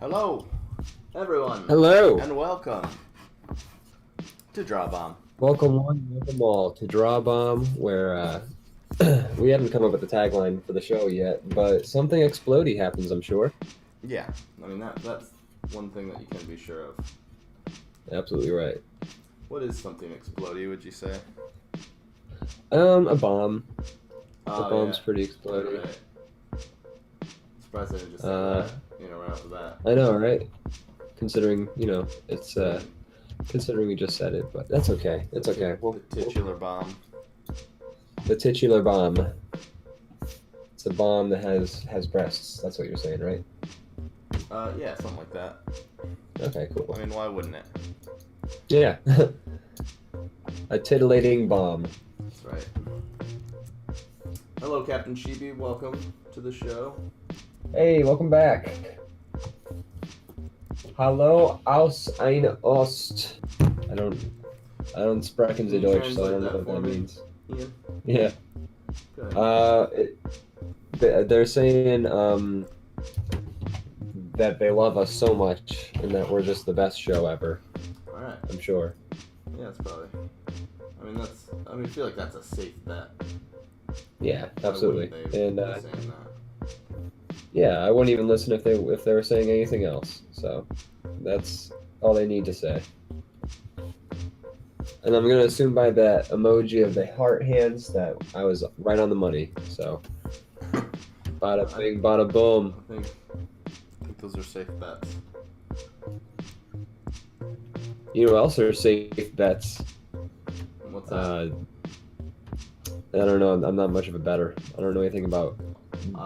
Hello, everyone. Hello. And welcome to DrawBomb. Welcome one, welcome all to DrawBomb, where we haven't come up with the tagline for the show yet, but something explodey happens, I'm sure. Yeah, I mean that's one thing that you can be sure of. Absolutely right. What is something explodey, would you say? A bomb. Oh, The bomb's yeah. pretty explodey. Right. Surprised I didn't just say that, right off the bat. I know, right? Considering, it's considering we just said it, but that's okay. It's okay. The titular bomb. The titular bomb. It's a bomb that has breasts. That's what you're saying, right? Yeah, something like that. Okay, cool. I mean, why wouldn't it? Yeah. A titillating bomb. That's right. Hello, Captain Chibi. Welcome to the show. Hey, welcome back. Hallo aus eine Ost. I don't sprechen Sie Deutsch, so I don't know what that means. Ian? Yeah. Good. They're saying that they love us so much and that we're just the best show ever. All right. I'm sure. Yeah, it's probably. I feel like that's a safe bet. Yeah, Why absolutely. wouldn't they And be saying that? yeah, I wouldn't even listen if they were saying anything else. So that's all they need to say. And I'm gonna assume by that emoji of the heart hands that I was right on the money. So bada bing, bada boom. I think those are safe bets. You know who else are safe bets? What's that? I don't know. I'm not much of a bettor. I don't know anything about.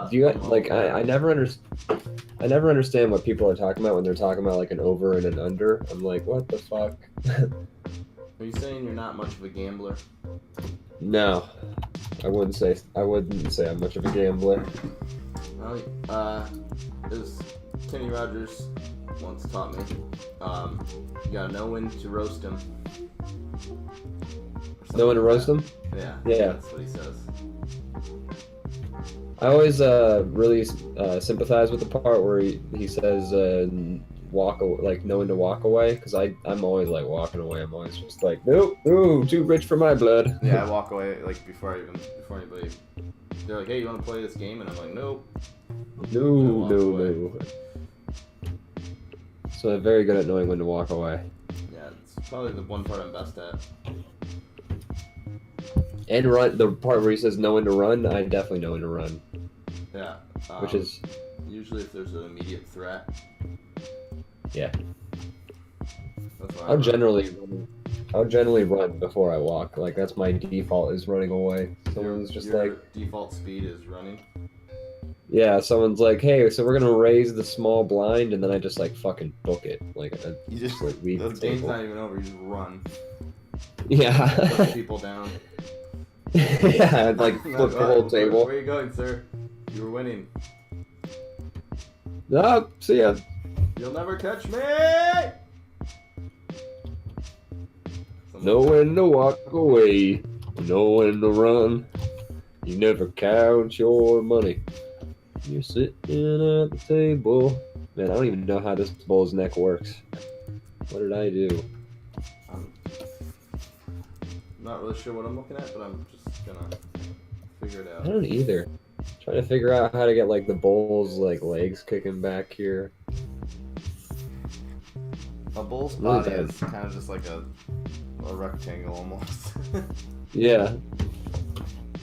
Do you I'm like? over. I never understand. I never understand what people are talking about when they're talking about like an over and an under. I'm like, what the fuck? Are you saying you're not much of a gambler? No, I wouldn't say I'm much of a gambler. Well, as Kenny Rogers once taught me, you gotta know when to roast him. Know when to roast them? Yeah. Yeah. That's what he says. I always really sympathize with the part where he says know when to walk away, because I'm always like walking away. I'm always just like, nope, ooh, too rich for my blood. Yeah, I walk away like before anybody. They're like, hey, you want to play this game? And I'm like, nope. No. So I'm very good at knowing when to walk away. Yeah, it's probably the one part I'm best at. And run, the part where he says know when to run, I definitely know when to run. Yeah. Which is usually if there's an immediate threat. Yeah. That's why I'll generally run before I walk. Like that's my default is running away. Someone's just your like default speed is running. yeah. Someone's like, hey, so we're gonna raise the small blind, and then I just like fucking book it. Like You just like leave the the game's table. not even over. You just run. Yeah. Push people down. Yeah, I'd like flip the whole table. Where are you going, sir? You were winning. No, see ya. You'll never catch me! Know when to walk away, know when to run. You never count your money. You're sitting at the table. Man, I don't even know how this bull's neck works. What did I do? I'm not really sure what I'm looking at, but I'm just gonna figure it out. I don't either. Trying to figure out how to get like the bull's like legs kicking back here. A bull's Really body bad. is kind of just like a rectangle almost. Yeah.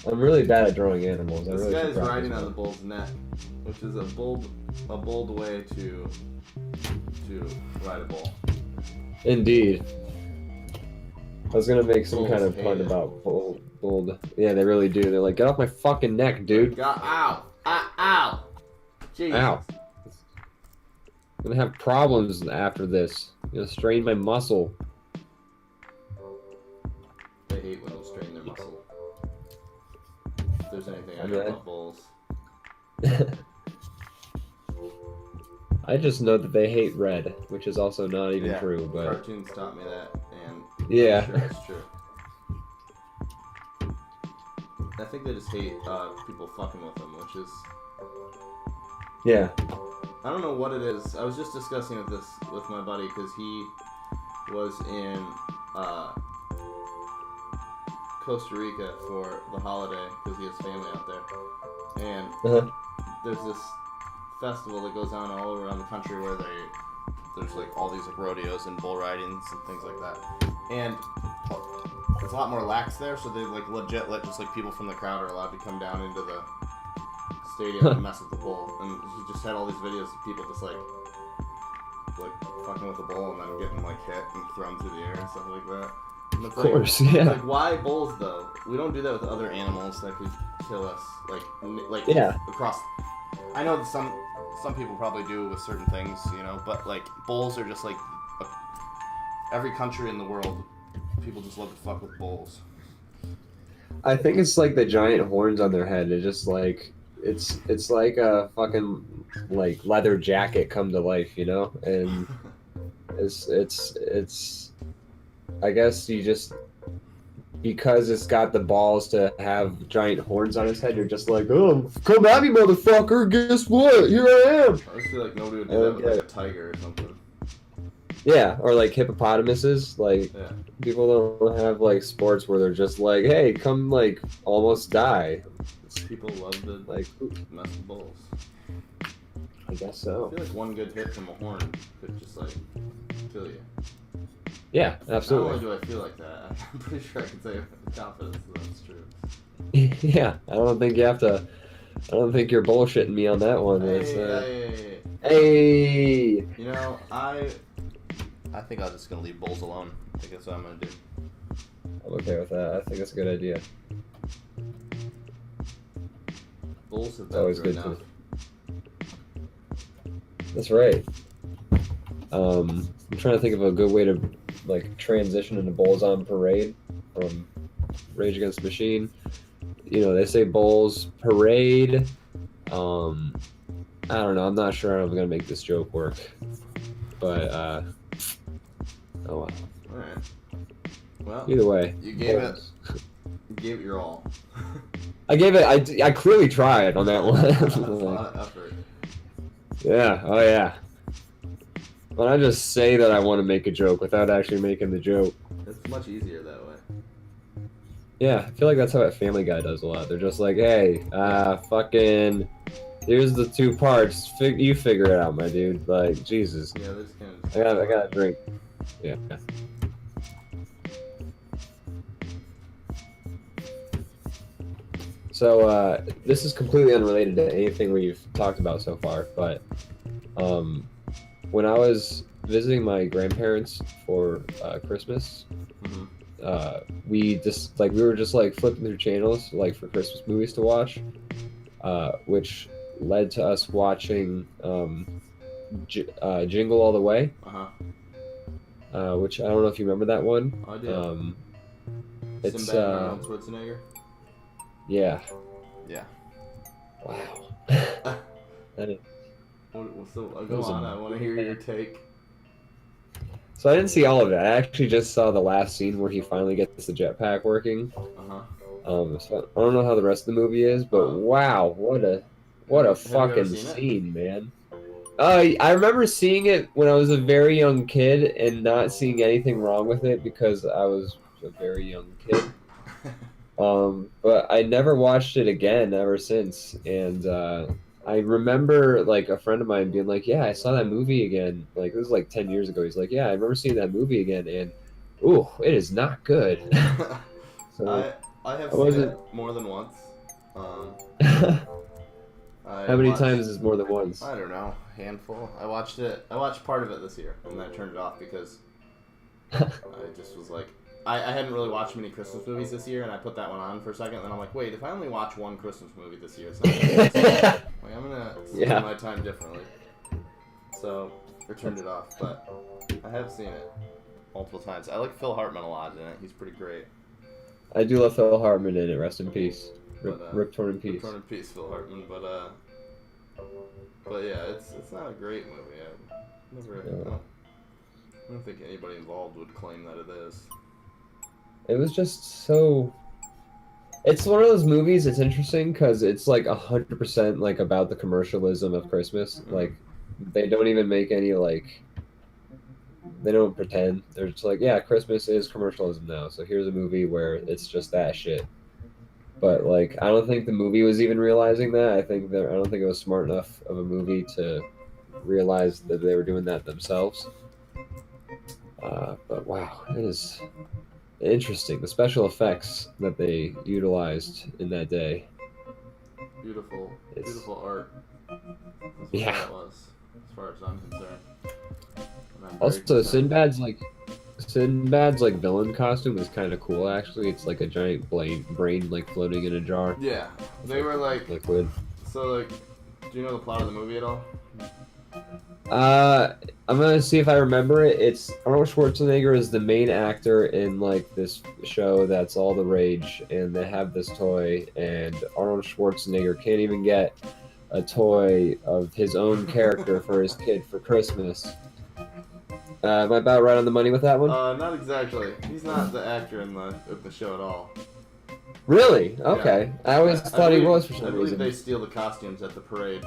I'm really bad at drawing animals. This really guy's should practice riding on more. the bull's neck, which is a bold way to ride a bull. Indeed. I was gonna make some Bulls kind of hate pun it. about bold. Yeah, they really do. They're like, get off my fucking neck, dude. Ow! Ow! Jesus. Ow. I'm gonna have problems after this. I'm gonna strain my muscle. They hate when you strain their muscle. If there's anything I know Okay. about bulls. I just know that they hate red, which is also not even Yeah, true, but cartoons taught me that, and yeah. I'm sure it's true. I think they just hate people fucking with them, which is Yeah. I don't know what it is. I was just discussing this with my buddy because he was in Costa Rica for the holiday because he has family out there, and there's this festival that goes on all around the country where there's like all these like rodeos and bull ridings and things like that, and it's a lot more lax there, so they like legit let just like people from the crowd are allowed to come down into the stadium and mess with the bull. And he just had all these videos of people just like fucking with the bull and then getting like hit and thrown through the air and stuff like that. And it's Of course, yeah. Like, why bulls though? We don't do that with other animals that could kill us. Like Yeah. across. I know that some people probably do with certain things, you know, but like bulls are just like every country in the world, people just love to fuck with bulls. I think it's like the giant horns on their head. It's just like it's like a fucking like leather jacket come to life, you know? And it's I guess you just because it's got the balls to have giant horns on its head, you're just like, oh, come at me, motherfucker! Guess what? Here I am. I just feel like nobody would do that with like a tiger or something. Yeah, or like hippopotamuses. Like people don't have like sports where they're just like, hey, come like almost die. People love to like mess with bulls. I guess so. I feel like one good hit from a horn could just like kill you. Yeah, absolutely. Not only do I feel like that, I'm pretty sure I can say with confidence that that's true. Yeah, I don't think you're bullshitting me on that one. Hey. You know, I think I'm just gonna leave bulls alone. I think that's what I'm gonna do. I'm okay with that. I think that's a good idea. Bulls have It's always good enough. That's right. I'm trying to think of a good way to like transition into Bulls on Parade from Rage Against the Machine. You know, they say Bulls Parade. I don't know. I'm not sure how I'm gonna make this joke work, but oh well. All right. Well, Either way, you gave Bulls. it your all. I gave it. I clearly tried on that one. That's a lot of effort. Yeah. Oh yeah. But I just say that I want to make a joke without actually making the joke. It's much easier that way. Yeah, I feel like that's how Family Guy does a lot. They're just like, hey, fucking, here's the two parts. You figure it out, my dude. Like, Jesus. Yeah, this kind of. I got a drink. Yeah. So, this is completely unrelated to anything we've talked about so far, but, when I was visiting my grandparents for Christmas, we were just like flipping through channels like for Christmas movies to watch, which led to us watching Jingle All the Way. Which I don't know if you remember that one. I do. It's Sinbad and Arnold Schwarzenegger. Yeah. Yeah. Wow. That is. So go on. I want to hear your take. So I didn't see all of it. I actually just saw the last scene where he finally gets the jetpack working. So I don't know how the rest of the movie is, but wow, what a fucking scene, man. I remember seeing it when I was a very young kid and not seeing anything wrong with it because I was a very young kid. But I never watched it again ever since, and I remember like a friend of mine being like, yeah, I saw that movie again. Like it was like 10 years ago. He's like, yeah, I remember seeing that movie again, and ooh, it is not good. So I have seen it more than once. How many times is more than once? I don't know, handful. I watched part of it this year, and then I turned it off because I just was like, I hadn't really watched many Christmas movies this year, and I put that one on for a second, and then I'm like, wait, if I only watch one Christmas movie this year, it's not like I'm gonna spend my time differently. So I turned it off, but I have seen it multiple times. I like Phil Hartman a lot in it. He's pretty great. I do love Phil Hartman in it. Rest in peace. Rip torn in peace. Rip torn in peace, Phil Hartman. But yeah, it's not a great movie. I don't think anybody involved would claim that it is. It was just so. It's one of those movies. It's interesting because it's like 100% like about the commercialism of Christmas. Like they don't even make any like. They don't pretend. They're just like, yeah, Christmas is commercialism now. So here's a movie where it's just that shit. But like, I don't think the movie was even realizing that. I don't think it was smart enough of a movie to realize that they were doing that themselves. But wow, it is interesting. The special effects that they utilized in that day. Beautiful art. That's what Yeah. that was, as far as I'm concerned. Also, Sinbad's like villain costume is kind of cool. Actually, it's like a giant brain like floating in a jar. Yeah, they were like liquid. So like, do you know the plot of the movie at all? I'm gonna see if I remember it. It's Arnold Schwarzenegger is the main actor in like this show that's all the rage, and they have this toy, and Arnold Schwarzenegger can't even get a toy of his own character for his kid for Christmas. Am I about right on the money with that one? Not exactly. He's not the actor in the show at all. Really? Okay. Yeah. I always thought he was for some reason. I believe they steal the costumes at the parade.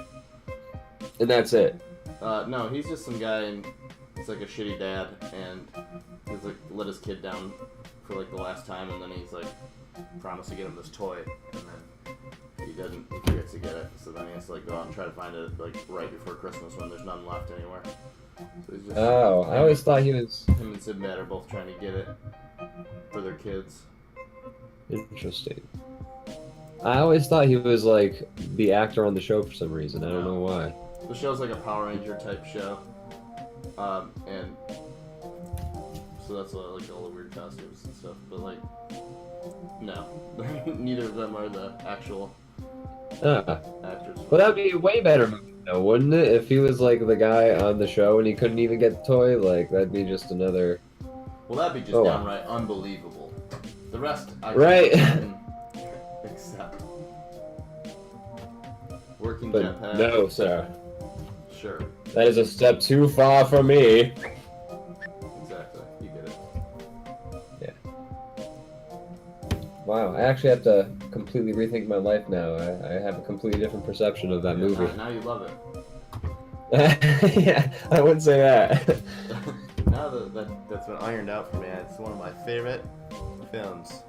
And that's it? No, he's just some guy, and he's like a shitty dad, and he's like let his kid down for like the last time, and then he's like promised to get him this toy, and then he doesn't. He forgets to get it, so then he has to like go out and try to find it like right before Christmas when there's none left anywhere. So he's just, I always thought he was. Him and Sinbad are both trying to get it for their kids. Interesting. I always thought he was like the actor on the show for some reason. I don't know why. The show's like a Power Ranger type show, and so that's why I like all the weird costumes and stuff. But like, no, neither of them are the actual actors. Well, that'd be a way better movie, though, wouldn't it? If he was like the guy on the show and he couldn't even get the toy, like that'd be just another. Well, that'd be just downright unbelievable. The rest, I can accept. Working but jetpack. No, sir. Sure. That is a step too far for me. Exactly. You get it. Yeah. Wow, I actually have to completely rethink my life now. I have a completely different perception of that movie. Now you love it. Yeah, I wouldn't say that. Now that's been ironed out for me. It's one of my favorite films.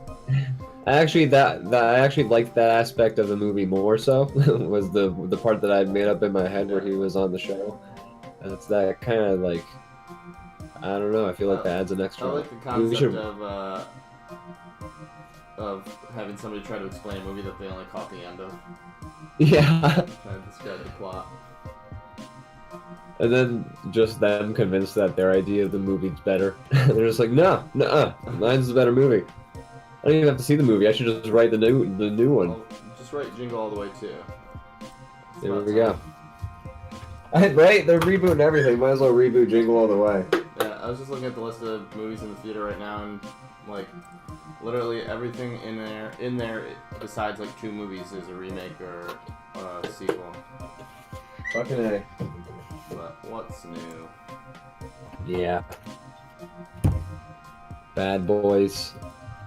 I actually liked that aspect of the movie more so was the part that I made up in my head where he was on the show. And it's that kind of like I don't know. I feel like that adds an extra. I like the concept of having somebody try to explain a movie that they only caught the end of. Yeah. Trying to describe the plot. And then just them convinced that their idea of the movie's better. They're just like, no, mine's the better movie. I don't even have to see the movie. I should just write the new one. Well, just write Jingle All the Way too. There we go. Right? They're rebooting everything. Might as well reboot Jingle All the Way. Yeah, I was just looking at the list of movies in the theater right now, and like literally everything in there besides like 2 movies is a remake or a sequel. Fucking A. But what's new? Yeah. Bad Boys.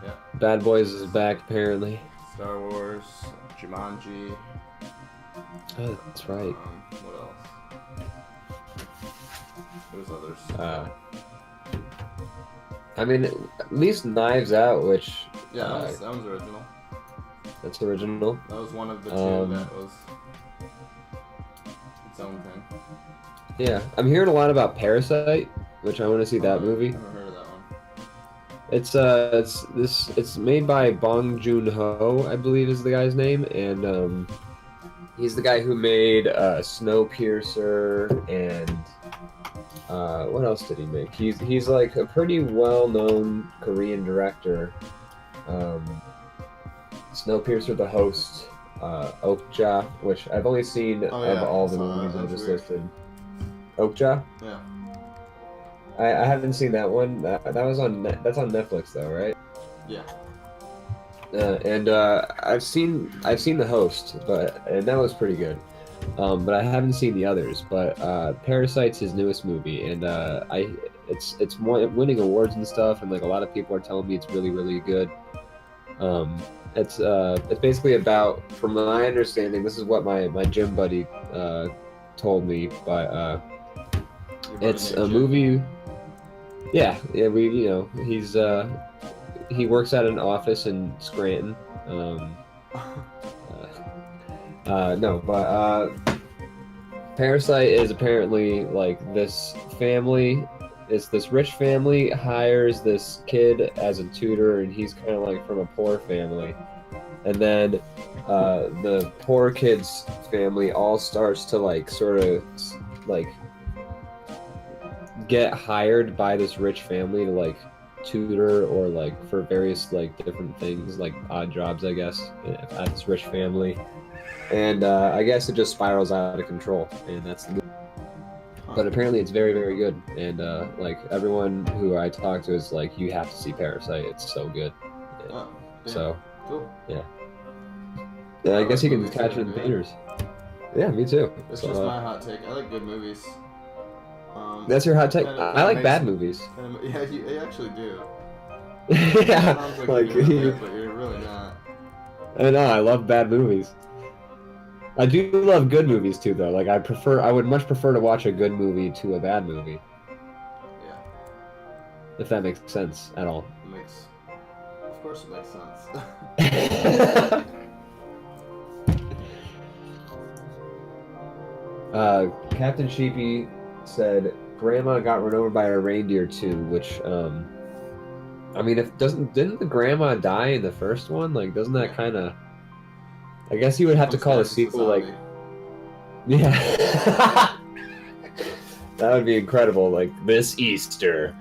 Yeah. Bad Boys is back apparently. Star Wars, Jumanji. Oh, that's right. What else? There's others. I mean, at least Knives Out, which... Yeah, that one's original. That's original? That was one of the 2 that was its own thing. Yeah, I'm hearing a lot about Parasite, which I want to see that movie. I've never heard of that one. It's made by Bong Joon-ho, I believe is the guy's name, and he's the guy who made Snowpiercer and what else did he make? He's like a pretty well-known Korean director. Snowpiercer, The Host, Okja, which I've only seen of all the movies I just listed. Okja? Yeah. I haven't seen that one. That's on Netflix though, right? Yeah. And I've seen The Host, and that was pretty good. But I haven't seen the others. But Parasite's his newest movie, and it's winning awards and stuff, and like a lot of people are telling me it's really, really good. It's basically about, from my understanding, this is what my gym buddy told me, but Your buddy it's named a Jim. movie. Yeah, he works at an office in Scranton. Parasite is apparently like this family. It's this rich family hires this kid as a tutor, and he's kind of like from a poor family. And then the poor kid's family all starts to like sort of like get hired by this rich family to like tutor or like for various like different things, like odd jobs, I guess, at this rich family. And I guess it just spirals out of control, and that's the movie. But apparently it's very, very good, and like everyone who I talk to is like, you have to see Parasite, it's so good. Oh, damn. So Cool. yeah, I I guess like you can movies catch that it are in good. theaters. Yeah, me too. It's So, just my hot take. I like good movies. that's your hot take. Kinda I like makes bad it- movies. Yeah, you actually do. Yeah, Sounds like like you're good, but you're really not. I know, I love bad movies. I do love good movies too, though. Like I would much prefer to watch a good movie to a bad movie, Yeah, if that makes sense at all. it makes. Of course, it makes sense. Captain Sheepy said Grandma got run over by a reindeer too, which I mean, didn't the grandma die in the first one? Like, doesn't that kind of? I guess you would have to call the sequel like, yeah, that would be incredible. Like this Easter,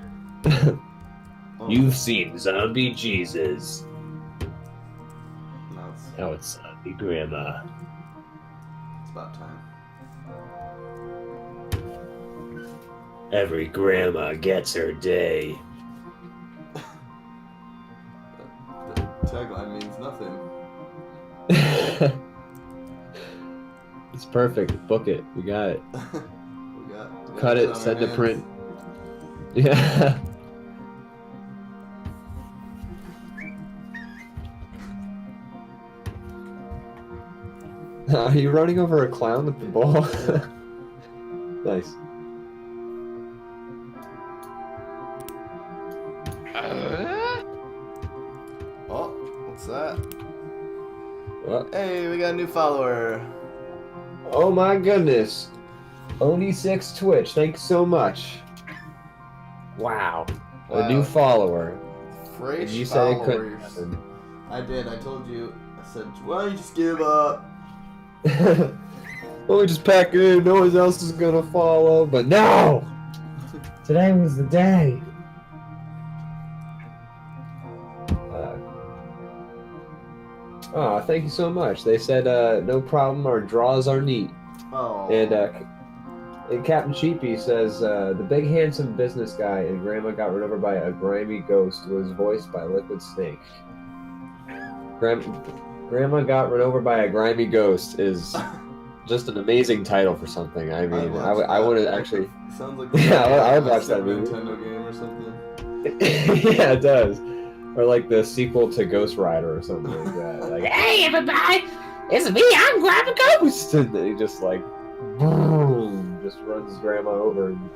you've seen Zombie Jesus. No, Now it's Zombie Grandma. it's about time. Every grandma gets her day. The tagline means nothing. It's perfect. Book it. We got it. we got Cut on it. our Send to hands. print. Yeah. Are you running over a clown with the ball? Nice. Oh, what's that? What? Hey, we got a new follower. Oh my goodness. Oni6 Twitch, thanks so much. Wow. A new Wow. follower. Fresh And you said it couldn't followers. happen. I did. I told you. I said, why don't you just give up? Well, we just pack it in, no one else is gonna follow, but no! Today was the day. Thank you so much. They said, no problem, our draws are neat. Oh. And Captain Sheepy says, the big handsome business guy and Grandma got run over by a grimy ghost was voiced by Liquid Snake. Grandma got run over by a grimy ghost is just an amazing title for something. I mean, I would have actually... Sounds like Yeah, I would like watch that some movie. Nintendo game or something. Yeah, it does. Or like the sequel to Ghost Rider or something like that. Like, hey everybody, it's me, I'm Grandma Ghost! And then he just like, boom, just runs his grandma over. And,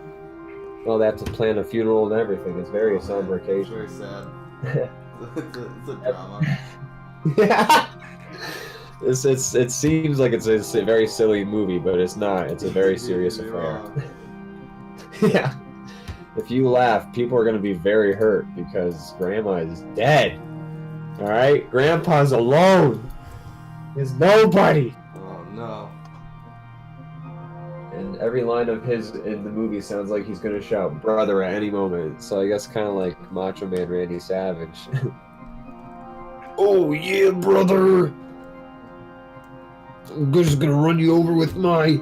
well, they have to plan a funeral and everything. It's very somber It's occasion. very sad. it's a drama. Yeah. It seems like it's a very silly movie, but it's not. It's a very serious You're affair. wrong. Yeah. If you laugh, people are going to be very hurt because Grandma is dead. All right? Grandpa's alone. There's nobody. Oh no. And every line of his in the movie sounds like he's going to shout brother at any moment. So I guess kind of like Macho Man Randy Savage. Oh, yeah, brother. I'm just going to run you over with my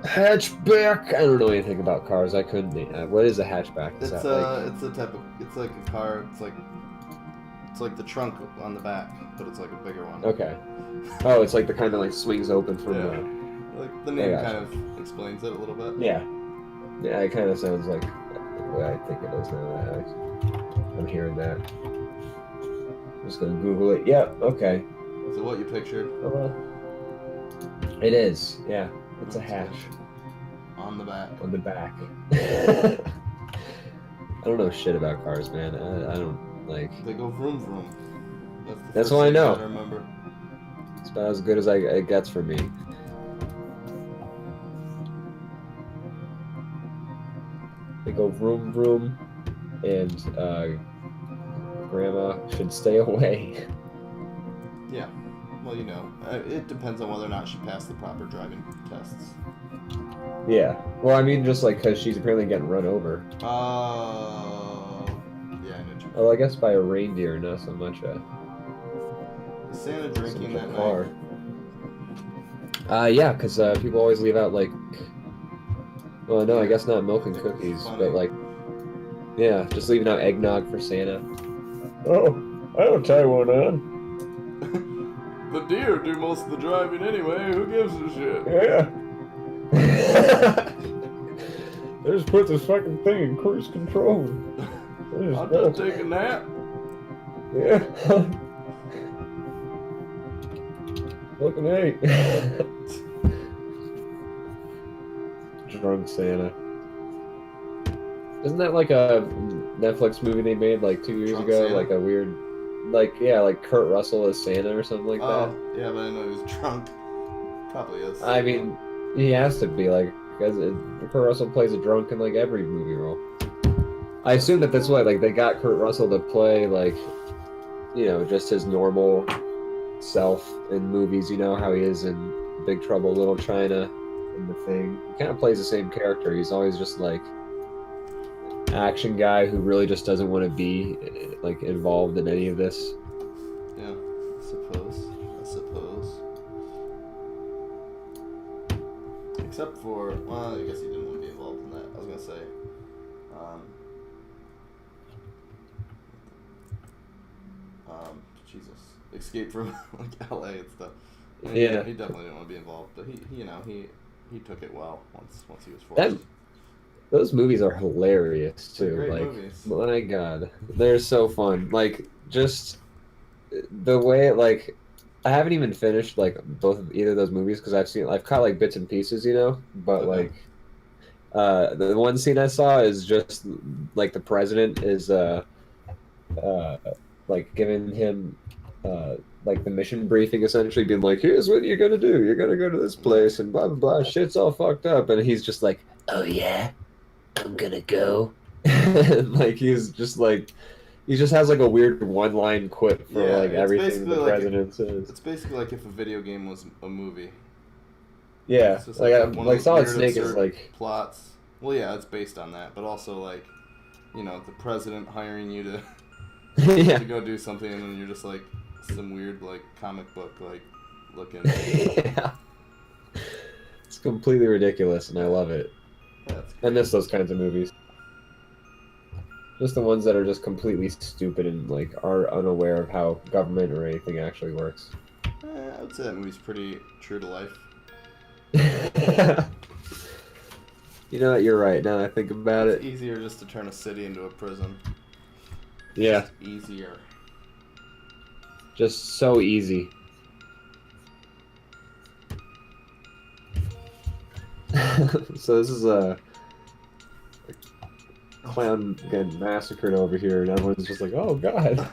hatchback. I don't know anything about cars. I couldn't. What is a hatchback? Is It's that like... it's a type of it's like a car. It's like the trunk on the back, but it's like a bigger one. Okay. Oh, it's like the kind that like swings open from Yeah. the... Like the name gotcha. kind of explains it a little bit. Yeah. Yeah, it kind of sounds like the way I think it is now. I'm hearing that. I'm just gonna Google it. Yep. Okay. Is it what you pictured? Oh, well. It is. Yeah. It's a hatch. On the back. On the back. I don't know shit about cars, man. I don't like. They go vroom vroom. That's what I know. You gotta remember. It's about as good as it gets for me. They go vroom vroom, and Grandma should stay away. Yeah. Well, you know, it depends on whether or not she passed the proper driving tests. Yeah. Well, I mean, just like because she's apparently getting run over. Yeah, I know. Well, I guess by a reindeer, not so much a. Santa drinking that car. night. Yeah, because people always leave out like. Well, no, I guess not milk and cookies, but like. Yeah, just leaving out eggnog for Santa. Oh, I'll tie one on. The deer do most of the driving anyway. Who gives a shit? Yeah. They just put this fucking thing in cruise control. I'll just take a nap. Yeah. Fucking hey. Drunk Santa. Isn't that like a Netflix movie they made like 2 years Drunk ago? Santa? Like a weird, like Kurt Russell as Santa or something like that. Yeah, but I know he was drunk. Probably is. I mean, he has to be like because Kurt Russell plays a drunk in like every movie role. I assume that that's why like they got Kurt Russell to play like, you know, just his normal self in movies. You know how he is in Big Trouble in Little China and The Thing. He kind of plays the same character. He's always just like action guy who really just doesn't want to be like involved in any of this. Yeah, I suppose. Except for, well, I guess he didn't want to be involved in that. I was gonna say, Jesus, Escape from like LA and stuff. I mean, Yeah, he definitely didn't want to be involved, but he took it well once he was forced. Those movies are hilarious too. They're great like, movies. My God, they're so fun. Like, just the way like I haven't even finished like either of those movies because I've caught like bits and pieces, you know. But Okay. like, the one scene I saw is just like the president is like giving him like the mission briefing, essentially being like, here's what you're gonna do. You're gonna go to this place and blah blah blah. Shit's all fucked up, and he's just like, oh yeah, I'm gonna go. Like he's just like. He just has like a weird one-line quip for like everything the president says. It's basically like if a video game was a movie. Yeah, It's just like Solid Snake is like plots. Well, yeah, it's based on that, but also like, you know, the president hiring you to yeah. to go do something, and then you're just like some weird like comic book like looking. Yeah. It's completely ridiculous, and I love it. I miss those kinds of movies. Just the ones that are just completely stupid and like are unaware of how government or anything actually works. I would say that movie's pretty true to life. You know what? You're right. Now that I think about It's it. easier just to turn a city into a prison. Yeah. Just easier. Just so easy. So this is a clown getting massacred over here, and everyone's just like, "Oh God!"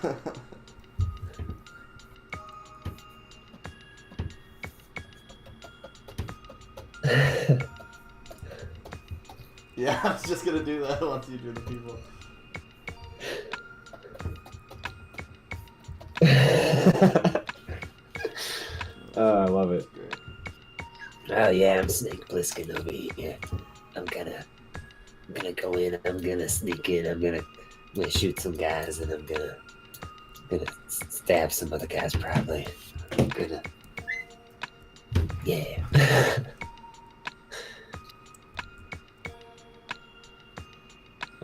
Yeah, I was just gonna do that once you do the people. I love it. Great. Oh yeah, I'm Snake Plissken over here. I'm gonna go in. I'm gonna sneak in. I'm gonna shoot some guys, and I'm gonna stab some other guys probably. I'm gonna, yeah.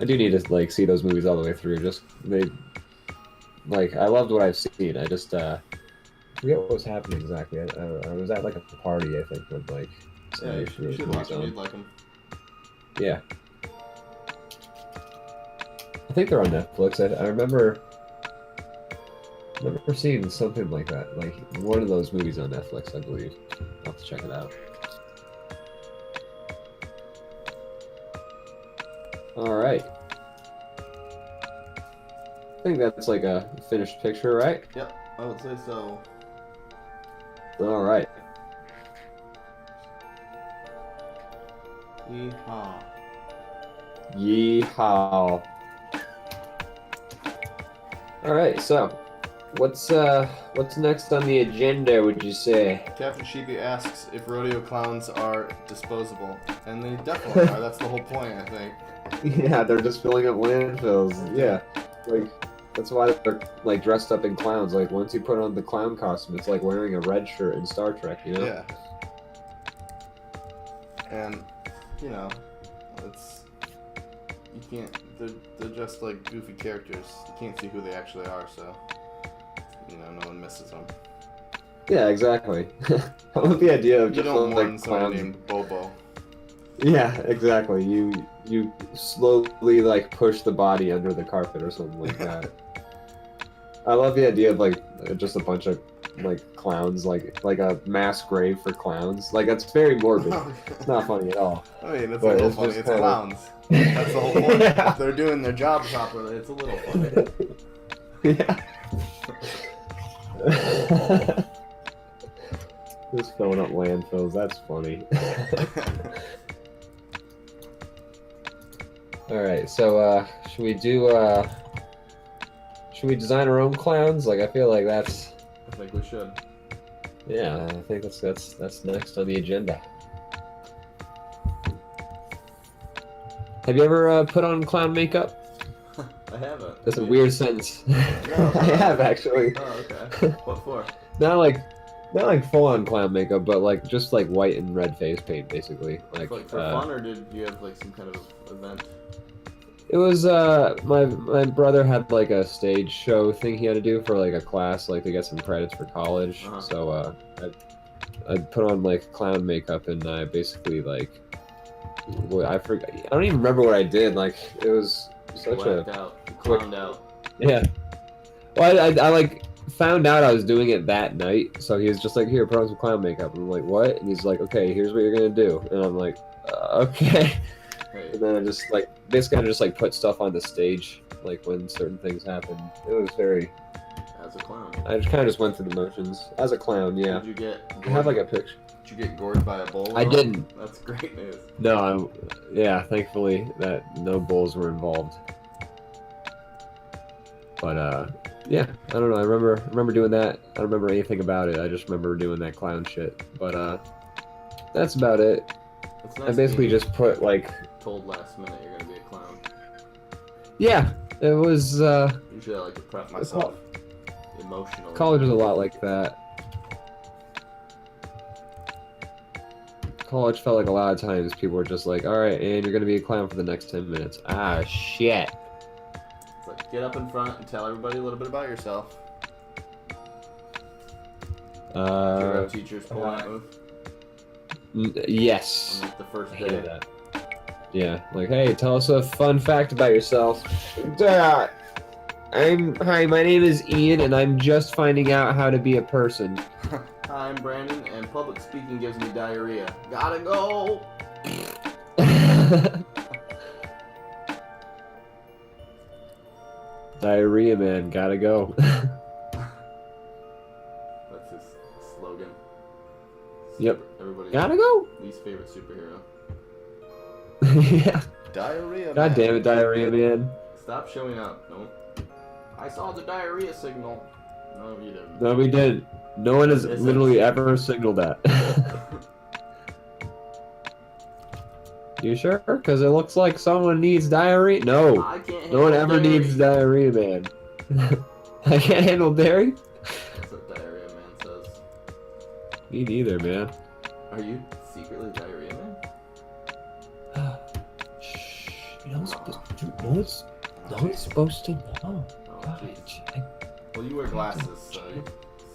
I do need to like see those movies all the way through. Just I loved what I've seen. I just forget what was happening exactly. I was at like a party, I think, with like. Yeah, you should watch them. You'd like them. Yeah. I think they're on Netflix. I remember seeing something like that, like one of those movies on Netflix, I believe. I'll have to check it out. All right. I think that's like a finished picture, right? Yep, I would say so. All right. Yeehaw. Yeehaw. All right, so what's next on the agenda, would you say? Captain Sheepy asks if rodeo clowns are disposable, and they definitely are. That's the whole point, I think. Yeah, they're just filling up landfills. Yeah, like that's why they're like dressed up in clowns. Like once you put on the clown costume, it's like wearing a red shirt in Star Trek, you know? Yeah. And you know, it's you can't. They're just like goofy characters. You can't see who they actually are, so you know, no one misses them. Yeah, exactly. I love the idea of You just don't like mourn someone clowns. named Bobo. Yeah, exactly. You slowly like push the body under the carpet or something like that. I love the idea of like just a bunch of like clowns, like a mass grave for clowns. Like that's very morbid. It's not funny at all. I mean, it's But a little it's funny. just It's kinda- clowns. That's the whole point. Yeah. If they're doing their job properly, it's a little funny. Yeah. Just filling up landfills. That's funny. All right, so should we design our own clowns? Like I feel like that's I think we should. yeah, I think that's next on the agenda. Have you ever put on clown makeup? I haven't. That's a weird sentence. I have actually. Oh, okay. What for? Not like full on clown makeup, but like just like white and red face paint, basically. Like For fun, or did you have like some kind of event? it was my brother had like a stage show thing he had to do for like a class, like to get some credits for college. Uh-huh. So I put on like clown makeup and I basically like I forgot. I don't even remember what I did. Like it was such Blacked a out. You clowned out. yeah. Well, I like found out I was doing it that night, so he was just like, "Here, put on some clown makeup." And I'm like, "What?" And he's like, "Okay, here's what you're gonna do." And I'm like, "Okay." Hey, And then I just like basically I just like put stuff on the stage, like when certain things happen. It was very. as a clown. I just kind of just went through the motions as a clown. Yeah. Did you get? I have like a picture. Did you get gored by a bull? I didn't. That's great news. No, yeah, thankfully that no bulls were involved. But yeah, I don't know. I remember doing that. I don't remember anything about it. I just remember doing that clown shit. But that's about it. It's I nice basically being just put like told last minute you're gonna be a clown. yeah, it was Usually I like to prep myself emotionally. college was a lot like that. College felt like a lot of times people were just like, all right, and you're gonna be a clown for the next 10 minutes. Ah, shit. It's like get up in front and tell everybody a little bit about yourself. Do you ever have teachers pull that move Yes. on like the first I day? hated that. Yeah, like, hey, tell us a fun fact about yourself. Hi, my name is Ian, and I'm just finding out how to be a person. Hi, I'm Brandon, and public speaking gives me diarrhea. Gotta go! Diarrhea man, gotta go. That's his slogan. Yep. Everybody's Gotta go. least favorite superhero. Yeah. Diarrhea God man. damn it, diarrhea man. Stop showing up. No. I saw the diarrhea signal. No, you didn't. No, we didn't. No one has Is it? literally ever signaled that. You sure? Because it looks like someone needs diarrhea. No. I can't No one handle ever dairy. needs diarrhea, man. I can't handle dairy? That's what diarrhea man says. Me neither, man. Are you secretly diarrhea man? Shh. No one's supposed to know. Oh, God, jeez. Well, you wear glasses, so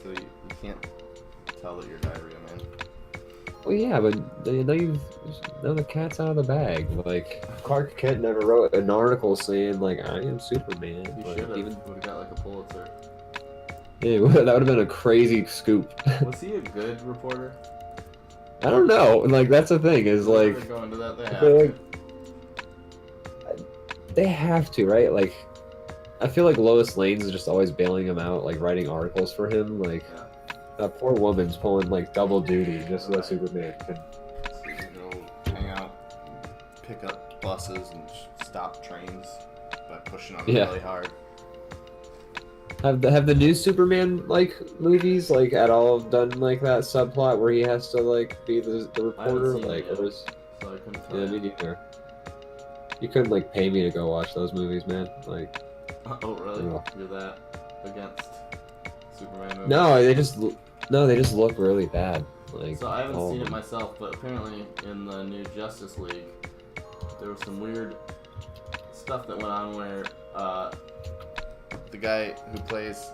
you can't tell that you're diarrhea man. Well, yeah, but now the cat's out of the bag. Like, Clark Kent never wrote an article saying, like, I am Superman. You Like, should have. even Would have got like a Pulitzer. yeah, that would have been a crazy scoop. Was he a good reporter? I don't know. Like, that's the thing, is like, They're going to that. They I have feel to. like they have to, right? Like, I feel like Lois Lane's just always bailing him out, like writing articles for him. Like, that poor woman's pulling like double duty just so that Superman can. So you can go hang out, pick up buses, and stop trains by pushing on them really hard. Have the new Superman like movies like at all done like that subplot where he has to like be the reporter? Like, it was. So I couldn't tell you. Me neither. You couldn't like pay me to go watch those movies, man. Like. Oh really? You're that against Superman movies? No, they just look really bad. Like. So I haven't seen it myself, but apparently in the new Justice League, there was some weird stuff that went on where the guy who plays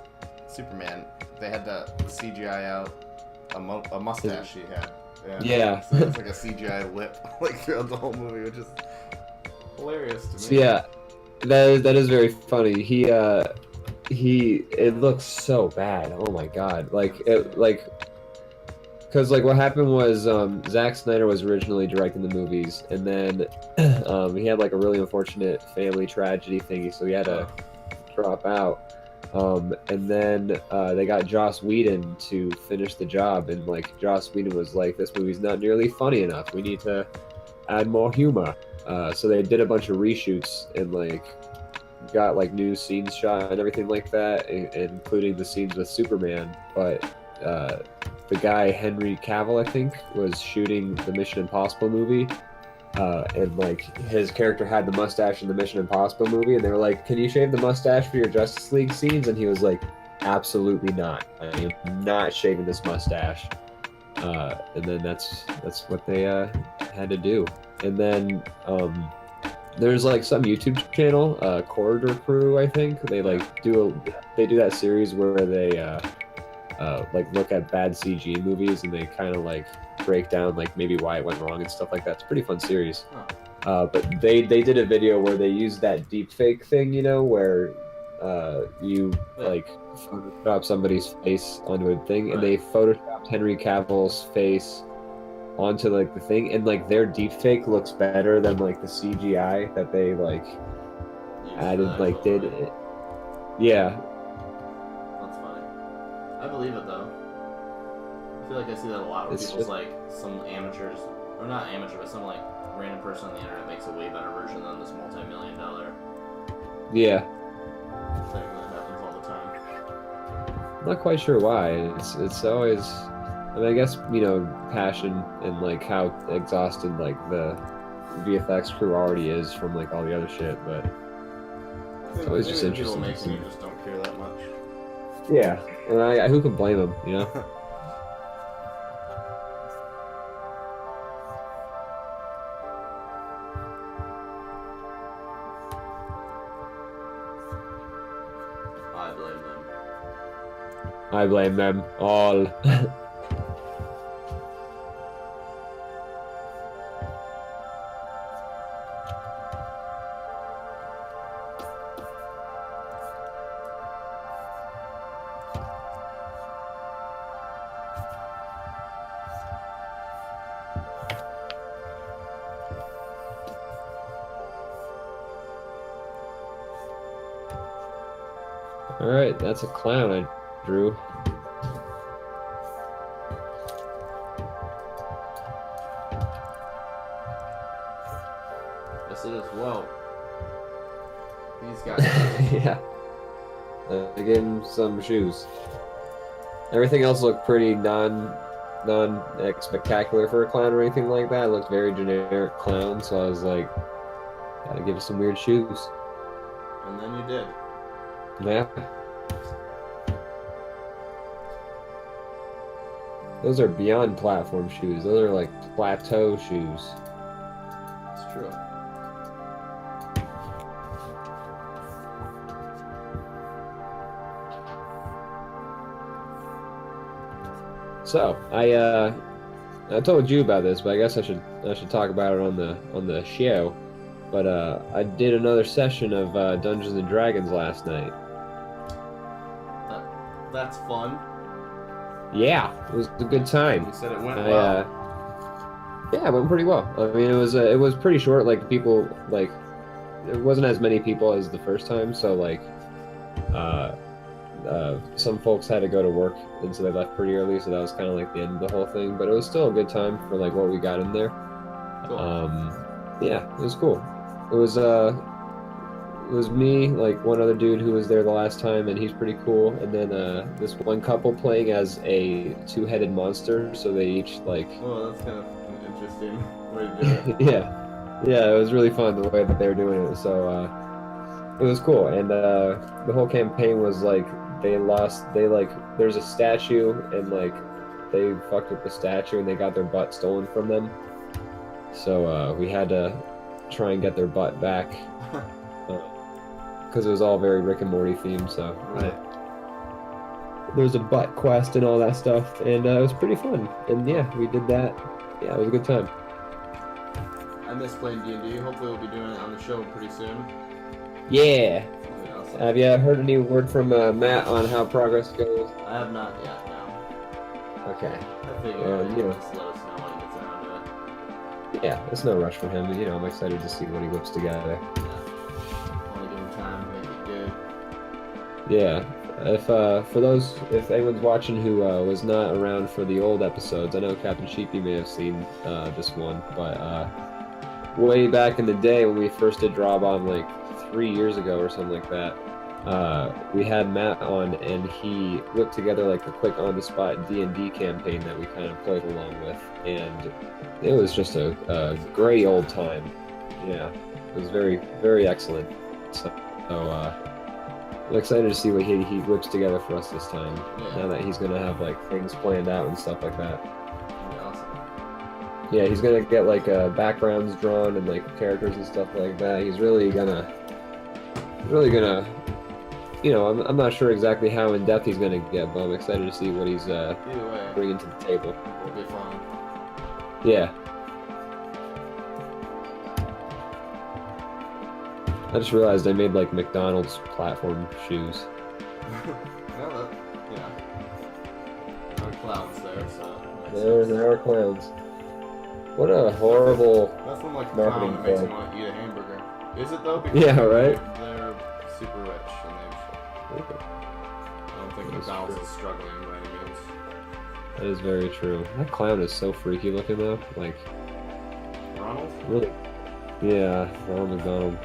Superman, they had to CGI out a mustache he had. Yeah. So it's like a CGI lip like throughout the whole movie, which is hilarious to me. So yeah, that is very funny. It looks so bad. Oh my god. Because what happened was Zack Snyder was originally directing the movies, and then he had like a really unfortunate family tragedy thingy, so he had to drop out. And then they got Joss Whedon to finish the job, and like Joss Whedon was like, "This movie's not nearly funny enough. We need to add more humor." So they did a bunch of reshoots and like got like new scenes shot and everything like that, including the scenes with Superman. But the guy Henry Cavill, I think, was shooting the Mission Impossible movie. And like his character had the mustache in the Mission Impossible movie, and they were like, "Can you shave the mustache for your Justice League scenes?" And he was like, "Absolutely not. I am not shaving this mustache." And then that's what they had to do. And then there's like some YouTube channel, Corridor Crew, I think. They like do that series where they like look at bad CG movies, and they kind of like break down like maybe why it went wrong and stuff like that. It's a pretty fun series. But they did a video where they used that deep fake thing, you know, where you like Photoshop somebody's face onto a thing, and they photoshopped Henry Cavill's face onto like the thing, and like their deep fake looks better than like the CGI that they like added, like did it. Yeah. That's funny. I believe it though. I feel like I see that a lot with people's like some amateurs, or not amateur, but some like random person on the internet makes a way better version than this multi-million-dollar yeah thing that happens all the time. I'm not quite sure why. It's always, I mean, I guess, you know, passion and like how exhausted like the VFX crew already is from like all the other shit, but it's always just interesting. People making it just don't care that much. Yeah, and who can blame them, you know? I blame them all. Alright, that's a clown I drew. Yes, it is. Whoa. These guys. Yeah. I gave him some shoes. Everything else looked pretty non-spectacular for a clown or anything like that. It looked very generic clown, so I was like, gotta give it some weird shoes. And then you did. Yeah. Those are beyond platform shoes. Those are like plateau shoes. It's true. So I told you about this, but I guess I should talk about it on the show. But I did another session of Dungeons and Dragons last night. That's fun. Yeah, it was a good time. You said it went well. Yeah, it went pretty well. I mean, it was pretty short. Like people like there wasn't as many people as the first time, so like some folks had to go to work, and so they left pretty early, so that was kind of like the end of the whole thing. But it was still a good time for like what we got in there. Cool. Yeah, it was cool. It was me, like one other dude who was there the last time, and he's pretty cool. And then this one couple playing as a two-headed monster, so they each like. Oh, that's kind of an interesting way to do it. Yeah, it was really fun the way that they were doing it. So it was cool, and the whole campaign was like there's a statue, and like they fucked with the statue, and they got their butt stolen from them. So we had to try and get their butt back. Because it was all very Rick and Morty themed, so Right. there was a butt quest and all that stuff, and it was pretty fun. And yeah, we did that. Yeah, it was a good time. I miss playing D&D. Hopefully we'll be doing it on the show pretty soon. Yeah. That'll be awesome. Have you heard any word from Matt on how progress goes? I have not yet, no. Okay. I figured you know. just let us know when he gets around to it. Yeah, it's no rush for him. You know, I'm excited to see what he whips together. Yeah. Want to give him time, make it good. Yeah. If anyone's watching who was not around for the old episodes, I know Captain Sheepy may have seen this one, but way back in the day when we first did DrawBomb, like 3 years ago or something like that, we had Matt on, and he whipped together like a quick on-the-spot D&D campaign that we kind of played along with, and it was just a great old time. Yeah, it was very, very excellent. So I'm excited to see what he whips together for us this time. Yeah. Now that he's gonna have like things planned out and stuff like that. That'd be awesome. Yeah, he's gonna get like backgrounds drawn and like characters and stuff like that. He's really gonna, you know, I'm not sure exactly how in depth he's gonna get, but I'm excited to see what he's Either way, bringing to the table. it'll be fun. Yeah. I just realized I made like McDonald's platform shoes. Well, that, yeah. There are clouds there, so. There are clowns. What a horrible. That's from like a marketing clown that makes play. me want to eat a hamburger. Is it though? Yeah, right? They're super rich, and I don't think That's McDonald's true. is struggling by any means. That is very true. That clown is so freaky looking though. Like, Ronald? really. Yeah, Ronald McDonald.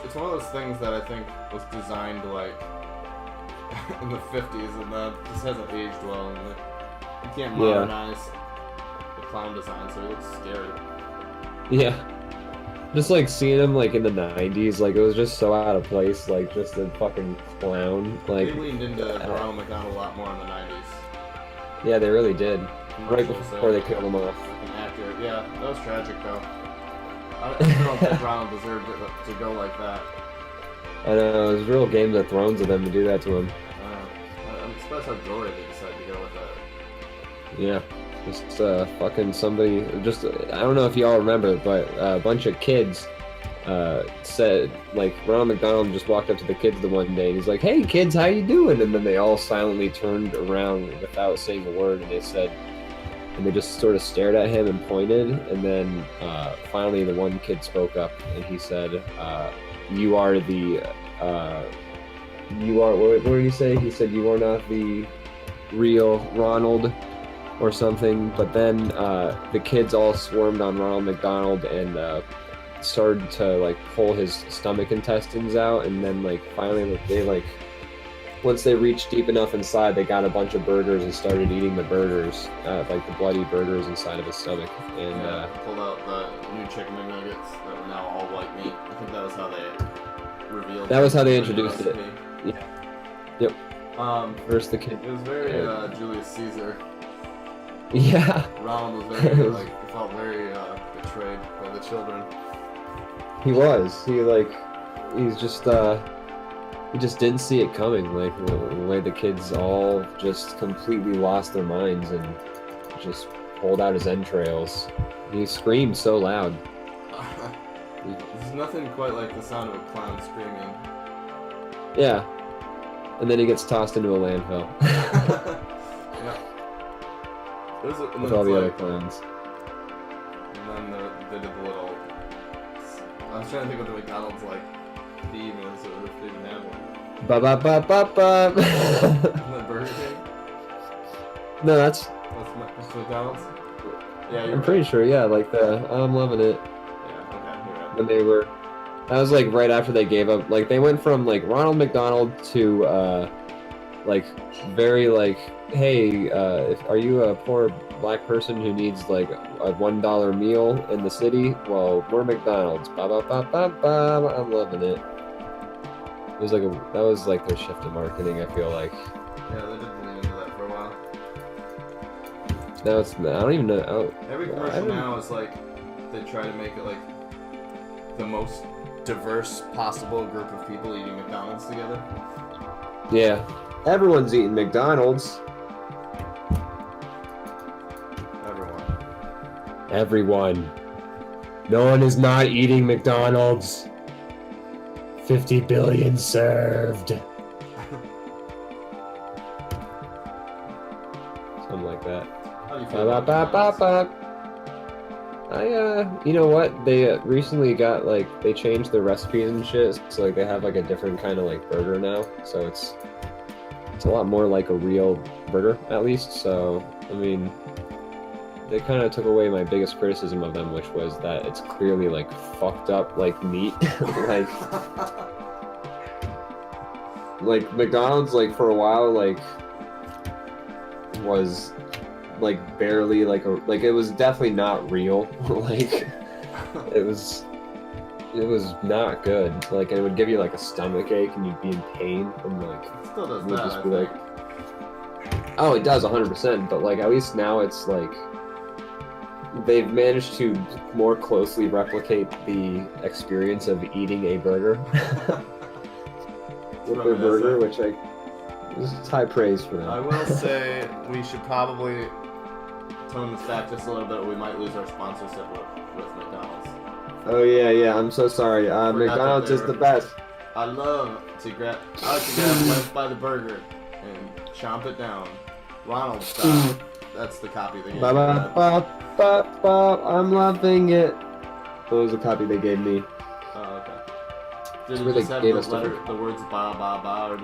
It's one of those things that I think was designed like in the 50s, and that just hasn't aged well. And you can't modernize the clown design, so it looks scary. Yeah. Just like seeing him like in the 90s, like it was just so out of place, like just a fucking clown. Like, They leaned into Ronald McDonald a lot more in the 90s. yeah, they really did. Right Commercials, before they killed him off. Like an actor. Yeah, that was tragic though. I don't think Ronald deserved it to go like that. I know, it was real Game of Thrones of them to do that to him. I'm surprised how gory they decided to go with that. Yeah. Just fucking somebody, just, I don't know if y'all remember, but a bunch of kids said, like, Ronald McDonald just walked up to the kids the one day, and he's like, "Hey kids, how you doing?" And then they all silently turned around without saying a word, and they said, and they just sort of stared at him and pointed, and then finally the one kid spoke up, and he said, you are, what did he say? He said, "You are not the real Ronald," or something. But then the kids all swarmed on Ronald McDonald and started to like pull his stomach intestines out, and then like finally they like, once they reached deep enough inside, they got a bunch of burgers and started eating the burgers, like the bloody burgers inside of his stomach. And pulled out the new chicken McNuggets that were now all white meat. I think that was how they revealed. That was how they the introduced it. recipe. Yeah. Yep. First the kid. It was very Julius Caesar. Yeah. Ronald was very like felt very betrayed by the children. He was. He's just he just didn't see it coming. Like the way the kids all just completely lost their minds and just pulled out his entrails. He screamed so loud. There's nothing quite like the sound of a clown screaming. Yeah. And then he gets tossed into a landfill. Yeah. With all the other clowns. And then they did the little. I was trying to think what the McDonald's like theme is, or if they didn't have one. Ba ba ba ba ba. The Burger King? No, that's That's McDonald's? Yeah, I'm pretty sure, yeah, like I'm loving it. Yeah, okay, you're right. When they were, that was like right after they gave up, like they went from like Ronald McDonald to like very like, hey, are you a poor black person who needs like a $1 meal in the city? Well, we're McDonald's. Ba ba ba ba ba. I'm loving it. It was like that was like their shift in marketing, I feel like. Yeah, they did lean into that for a while. Now it's, I don't even know. Every commercial now is like, they try to make it like the most diverse possible group of people eating McDonald's together. Yeah. Everyone's eating McDonald's. Everyone. No one is not eating McDonald's. 50 billion served. Something like that. How do you feel about McDonald's? You know what? They recently got like, they changed the recipes and shit. So like they have like a different kind of like burger now. So it's a lot more like a real burger, at least. So, I mean, they kind of took away my biggest criticism of them, which was that it's clearly like fucked up like meat. like McDonald's, like for a while, like was like barely like it was definitely not real. Like it was not good. Like, and it would give you like a stomach ache and you'd be in pain from like. It still does would that, just I be think. Oh, it does 100%, but like at least now it's like they've managed to more closely replicate the experience of eating a burger with their burger, which this is high praise for them. I will say we should probably tone this back just a little bit, or we might lose our sponsorship with McDonald's. Oh yeah, I'm so sorry. McDonald's is the best. I like to grab life by the burger and chomp it down. Ronald style. That's the copy they gave me. I'm loving it. That was the copy they gave me. Oh, okay. Did where it just they have gave the us letter, the words ba ba ba, or is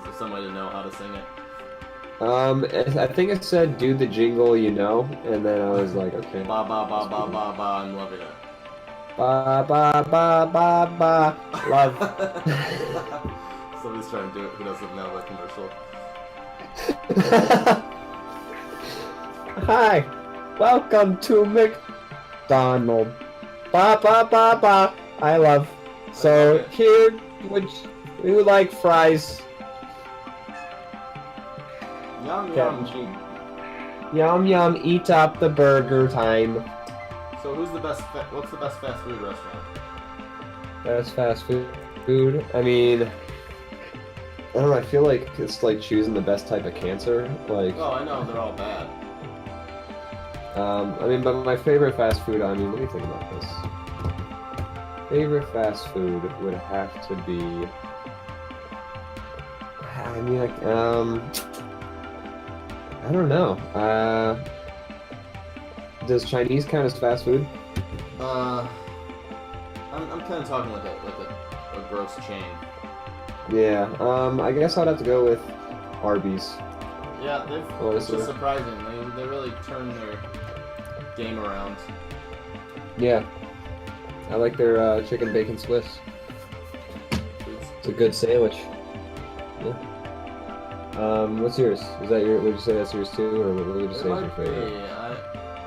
there some way to know how to sing it? I think it said "do the jingle," you know, and then I was like, okay. Ba ba ba ba ba ba. I'm loving it. Ba ba ba ba ba. Love. Somebody's trying to do it who doesn't know the commercial. Hi, welcome to McDonald. Ba ba ba ba. I love. So here, would you like fries? Yum yum. Yum yum. Eat up the burger time. So who's the best? What's the best fast food restaurant? Best fast food. I mean, I don't know. I feel like it's like choosing the best type of cancer. Like. Oh, I know they're all bad. I mean, but my favorite fast food. I mean, let me think about this. Favorite fast food would have to be. I mean, I don't know. Does Chinese count as fast food? I'm kind of talking like a gross chain. Yeah. I guess I'd have to go with Arby's. Yeah, it's just surprising. They really turned their game around. Yeah. I like their chicken bacon Swiss. It's a good sandwich. Yeah. What's yours? Is that your? Would you say that's yours too, or what would you say is your favorite?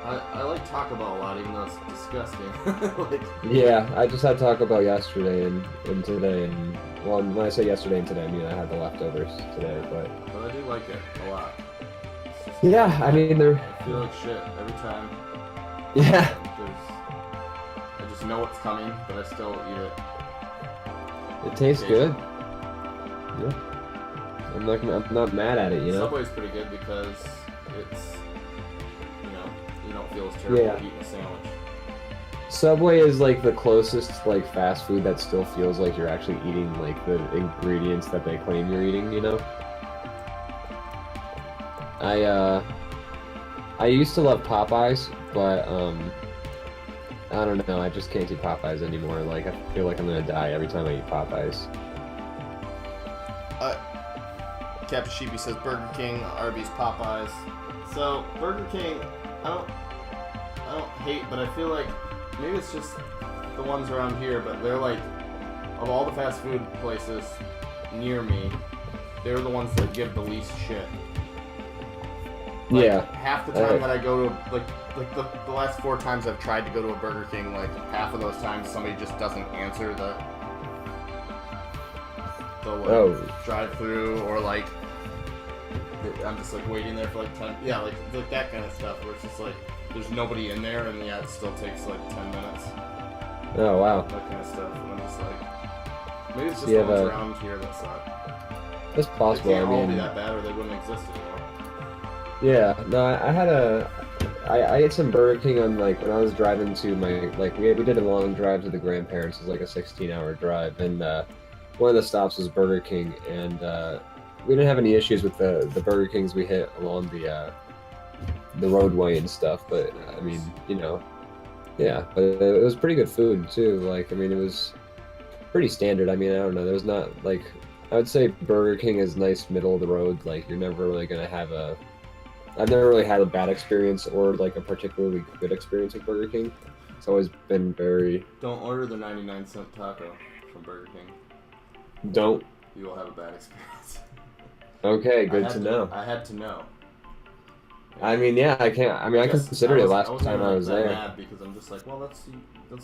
I like Taco Bell a lot, even though it's disgusting. Yeah, I just had Taco Bell yesterday and today, and well, when I say yesterday and today, I mean I had the leftovers today, but I do like it a lot. Yeah, I mean they're. I feel like shit every time. Yeah. I just know what's coming, but I still eat it. It tastes good. Yeah. I'm not mad at it, you know. Subway's pretty good because it's, you don't feel as terrible eating a sandwich. Subway is like the closest like fast food that still feels like you're actually eating like the ingredients that they claim you're eating, you know. I used to love Popeyes, but I don't know. I just can't eat Popeyes anymore. Like, I feel like I'm gonna die every time I eat Popeyes. Captain Sheepy says Burger King, Arby's, Popeyes. So Burger King, I don't hate, but I feel like maybe it's just the ones around here, but they're like, of all the fast food places near me, they're the ones that give the least shit. Like, yeah. Half the time that I go to, like the last 4 times I've tried to go to a Burger King, like half of those times somebody just doesn't answer the drive-through, or like I'm just like waiting there for like 10, yeah, like that kind of stuff where it's just like there's nobody in there and yeah, it still takes like 10 minutes. Oh wow. That kind of stuff, and I'm just like, maybe it's just the ones around here that suck. It's possible. They can't all be that bad, or they wouldn't exist anymore. Yeah, no, I ate some Burger King on, like, when I was driving to my, like, we did a long drive to the grandparents. It was like a 16-hour drive, and one of the stops was Burger King, and we didn't have any issues with the Burger Kings we hit along the roadway and stuff, but, I mean, you know, yeah, but it was pretty good food, too. Like, I mean, it was pretty standard. I mean, I don't know, there's not, like, I would say Burger King is nice middle of the road. Like, you're never really gonna have I've never really had a bad experience or like a particularly good experience with Burger King. It's always been very... Don't order the 99-cent taco from Burger King. Don't? You will have a bad experience. Okay, good to know. I had to know. I mean, yeah, I considered it last time I was there. Mad because I'm just like, well, that's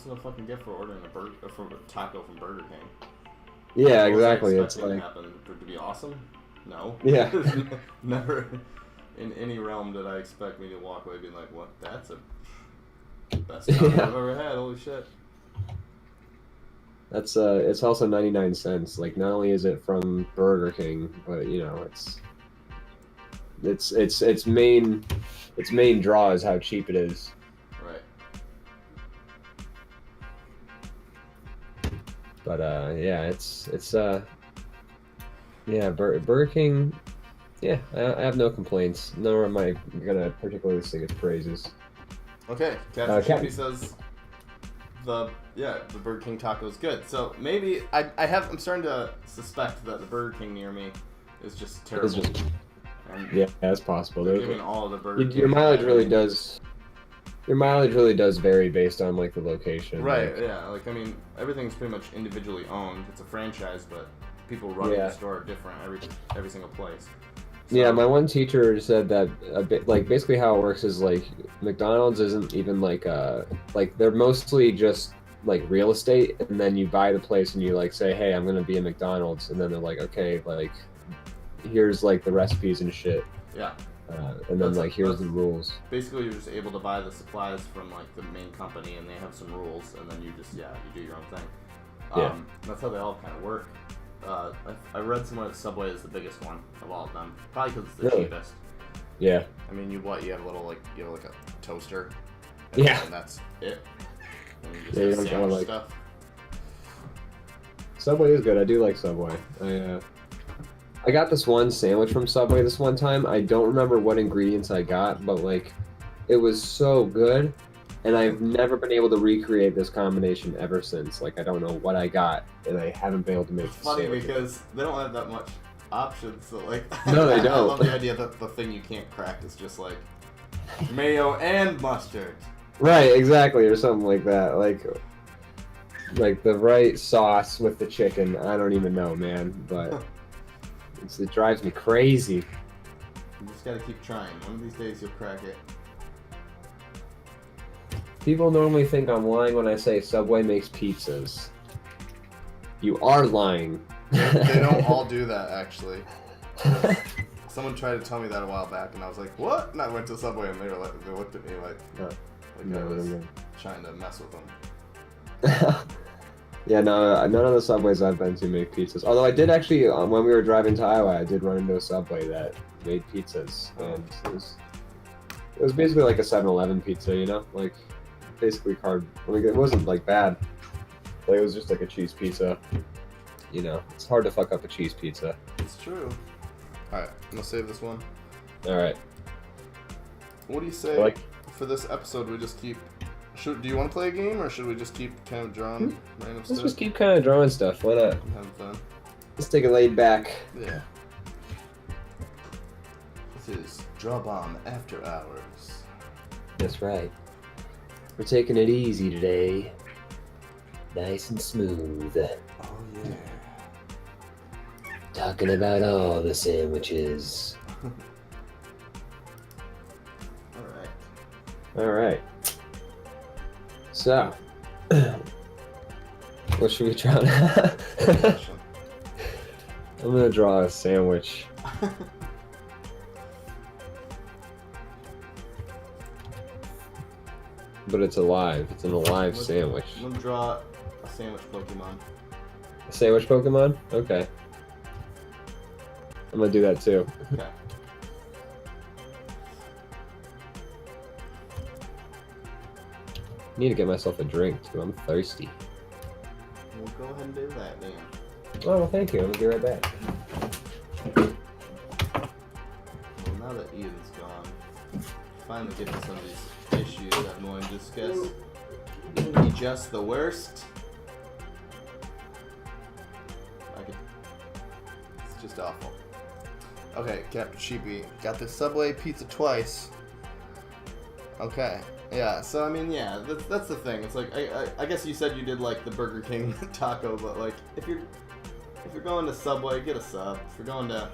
no fucking gift for ordering a taco from Burger King. Yeah, exactly. It's like... For it to be awesome? No. Yeah. Never... In any realm did I expect me to walk away being like, what? That's the best taco I've ever had. Holy shit. That's it's also 99 cents. Like, not only is it from Burger King, but you know, its main draw is how cheap it is. Right. But yeah, Burger King. Yeah, I have no complaints. Nor am I gonna particularly sing its praises. Okay, Captain says the Burger King taco is good. So maybe I'm starting to suspect that the Burger King near me is just terrible. Yeah, that's possible. They're giving all of the Burger King. Your mileage really does vary based on like the location. Right. Like, yeah. Like, I mean, everything's pretty much individually owned. It's a franchise, but people running the store are different every single place. So, yeah, my one teacher said that a bit, like, basically how it works is like McDonald's isn't even like they're mostly just like real estate, and then you buy the place and you like say, hey, I'm gonna be a McDonald's, and then they're like, okay, like here's like the recipes and shit. Yeah. And then like here's the rules. Basically, you're just able to buy the supplies from like the main company, and they have some rules, and then you just you do your own thing. That's how they all kind of work. I read somewhere that Subway is the biggest one of all of them, probably because it's the cheapest. Yeah. I mean, you have a little you have like a toaster. And that's it. And you just you don't sandwich like stuff. Subway is good. I do like Subway. I got this one sandwich from Subway this one time. I don't remember what ingredients I got, but like, it was so good. And I've never been able to recreate this combination ever since. Like, I don't know what I got, and I haven't been able to make it. Funny because they don't have that much options. So like, no, they don't. I love the idea that the thing you can't crack is just like mayo and mustard. Right, exactly, or something like that. Like the right sauce with the chicken. I don't even know, man, but it drives me crazy. You just gotta keep trying. One of these days you'll crack it. People normally think I'm lying when I say Subway makes pizzas. You are lying. They don't all do that, actually. Someone tried to tell me that a while back, and I was like, what? And I went to Subway, and they looked at me like I was trying to mess with them. Yeah, no, none of the Subways I've been to make pizzas. Although I did actually, when we were driving to Iowa, I did run into a Subway that made pizzas. And it was basically like a 7-Eleven pizza, you know? Like, basically it wasn't like bad. Like, it was just like a cheese pizza. You know, it's hard to fuck up a cheese pizza. It's true. Alright, I'm gonna save this one. Alright. What do you say for this episode? We just keep Do you want to play a game, or should we just keep kind of drawing random Let's stuff? just keep kind of drawing stuff. Why not? I'm having fun. Let's take it laid back. Yeah. This is DrawBomb After Hours. That's right. We're taking it easy today. Nice and smooth. Oh yeah. Talking about all the sandwiches. All right. All right. So, what should we draw now? I'm gonna draw a sandwich. But it's alive. It's an alive sandwich. I'm gonna draw a sandwich Pokemon. A sandwich Pokemon? Okay. I'm gonna do that too. Okay. Need to get myself a drink too. I'm thirsty. We'll go ahead and do that then. Oh, well, thank you. I'm gonna be right back. Well, now that Ian's gone, finally get to some of these issues I'm going to discuss. Isn't he just the worst? It's just awful. Okay, Captain Sheepy, got the Subway pizza twice. Okay, yeah. So I mean, yeah, that's the thing. It's like I guess you said you did like the Burger King taco, but like if you're going to Subway, get a sub. If you're going to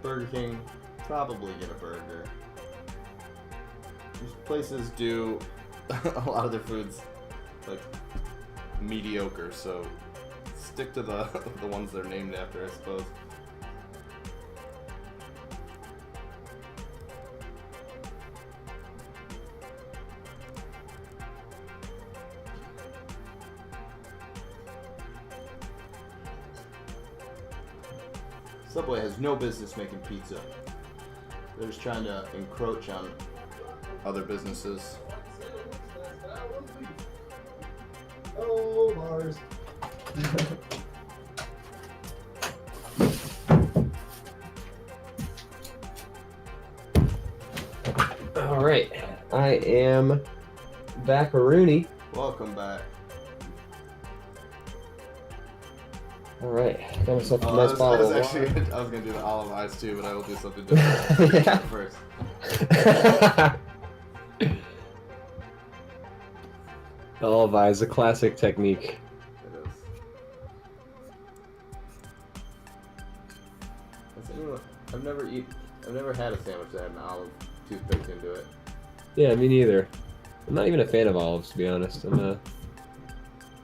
Burger King, probably get a burger. These places do a lot of their foods like mediocre, so stick to the ones they're named after, I suppose. Subway has no business making pizza. They're just trying to encroach on other businesses. Oh, Mars. All right, I am back-a-rooney. Welcome back. All right, got myself a Oh, nice bottle of I water. was gonna do the olive eyes too, but I will do something different Yeah. first. Olive eye is a classic technique. It is. I've never had a sandwich that had an olive toothpick into it. Yeah, me neither. I'm not even a fan of olives, to be honest. They're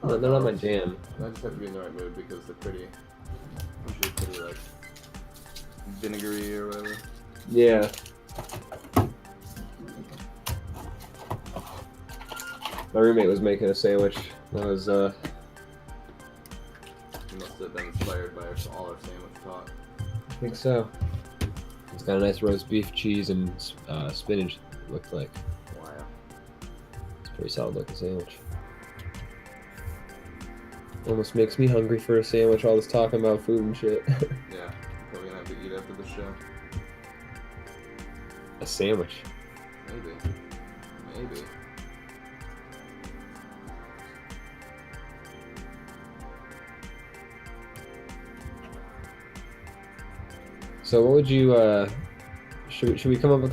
not my jam. I just have to be in the right mood because they're usually pretty like vinegary or whatever. Yeah. My roommate was making a sandwich. That was You must have been inspired by all our sandwich talk. I think so. It's got a nice roast beef, cheese, and spinach. It looked like Wow. it's a pretty solid looking sandwich. Almost makes me hungry for a sandwich. All this talking about food and shit. Yeah, probably gonna have to eat after the show. A sandwich. Maybe. So what would you should we come up with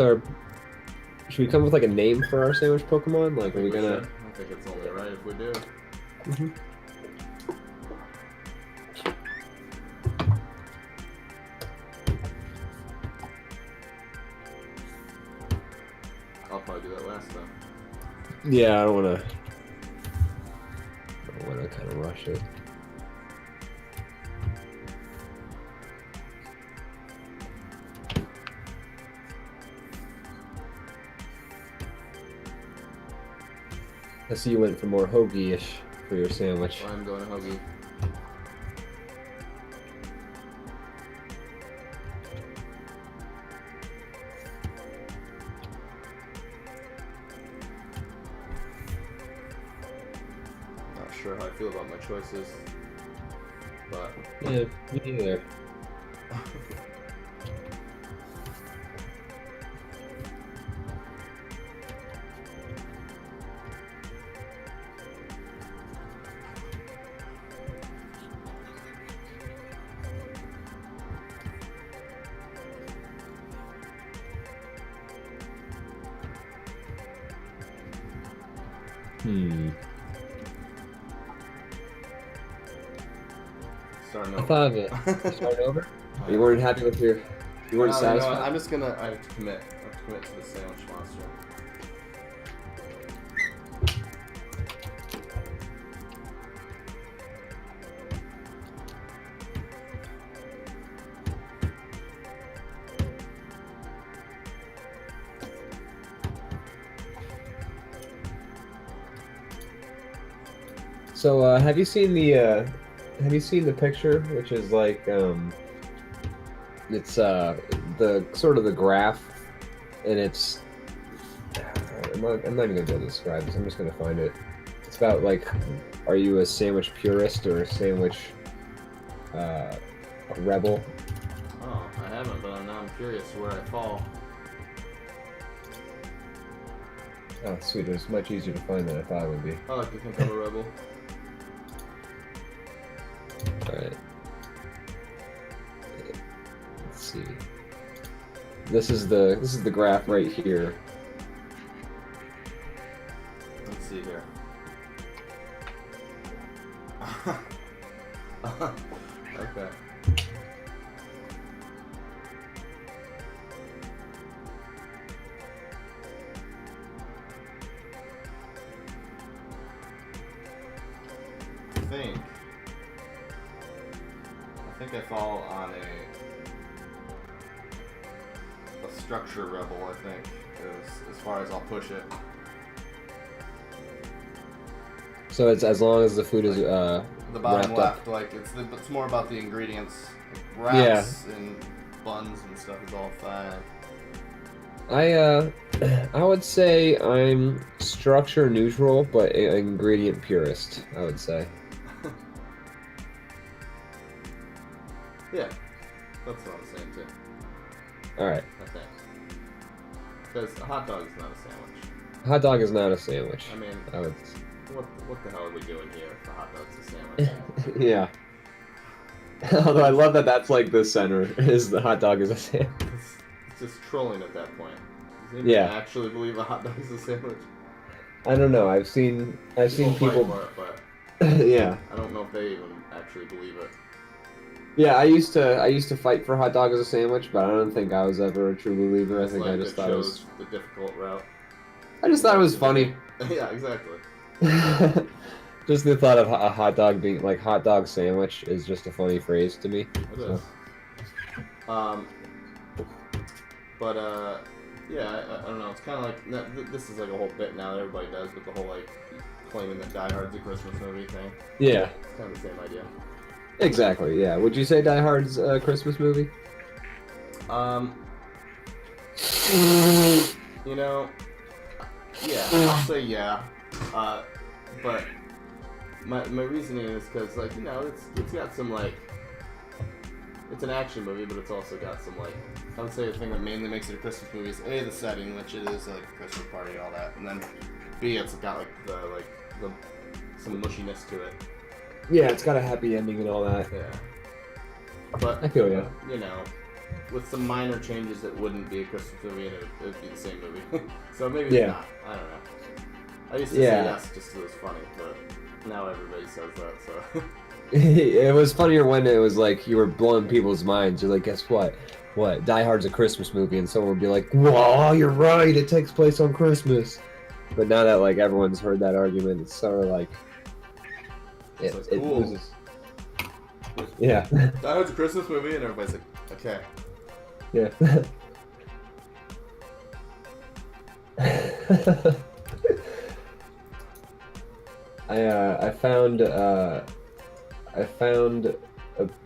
like a name for our sandwich Pokemon? Like, are we gonna? I think it's only right if we do. Mhm. I'll probably do that last time. Yeah, I don't wanna kind of rush it. I see you went for more hoagie-ish for your sandwich. I'm going to hoagie. Not sure how I feel about my choices, but Yeah, me neither. Starting I over. thought of it. You started over? You weren't happy with your... You weren't No, you know what? satisfied? I'm just gonna... I have to commit. I have to commit to the sandwich monster. So, have you seen the picture, which is like, it's the sort of the graph, and it's I'm not even gonna be able to describe this. I'm just gonna find it. It's about like, are you a sandwich purist or a sandwich a rebel? Oh, I haven't, but now I'm curious where I fall. Oh, sweet. It was much easier to find than I thought it would be. I like to think I'm a rebel. All right. Let's see. This is the graph right here. Let's see here. Okay. I think I fall on a structure rebel, I think, as far as I'll push it. So it's as long as the food is The bottom wrapped left, up. like it's more about the ingredients. Wraps and buns and stuff is all fine. I would say I'm structure neutral, but ingredient purist. I would say. Yeah, that's what I'm saying too. All right. I think. Because a hot dog is not a sandwich. Hot dog is not a sandwich. I mean, I would. what the hell are we doing here if a hot dog's a sandwich? Yeah. Although I love that that's like the center is the hot dog is a sandwich. It's just trolling at that point. Does anybody Yeah. actually believe a hot dog is a sandwich? I don't know. I've seen people. fight for it, but Yeah. I don't know if they even actually believe it. Yeah, I used to fight for hot dog as a sandwich, but I don't think I was ever a true believer. I It's think like I just it thought it was. shows the difficult route. I just thought it was funny. Yeah, exactly. Just the thought of a hot dog being like hot dog sandwich is just a funny phrase to me. It is. But yeah, I don't know. It's kind of like this is like a whole bit now that everybody does with the whole like claiming that Die Hard's a Christmas movie thing. Yeah. It's kind of the same idea. Exactly. Yeah. Would you say Die Hard's a Christmas movie? You know, yeah, I'll say yeah. But my reasoning is because like it's got some like it's an action movie, but it's also got some like I would say the thing that mainly makes it a Christmas movie is A, the setting, which it is like a Christmas party, all that, and then B, it's got like the some mushiness to it. Yeah, it's got a happy ending and all that. Yeah. But I feel ya. You know, with some minor changes, it wouldn't be a Christmas movie, and it would be the same movie. So maybe it's not. I don't know. I used to say yes just because it was funny, but now everybody says that. So. It was funnier when it was like you were blowing people's minds. You're like, guess what? What? Die Hard's a Christmas movie, and someone would be like, "Whoa, you're right. It takes place on Christmas." But now that like everyone's heard that argument, it's sort of like it cool. loses. Yeah. Die Hard's a Christmas movie, and everybody's like, okay. Yeah. I found a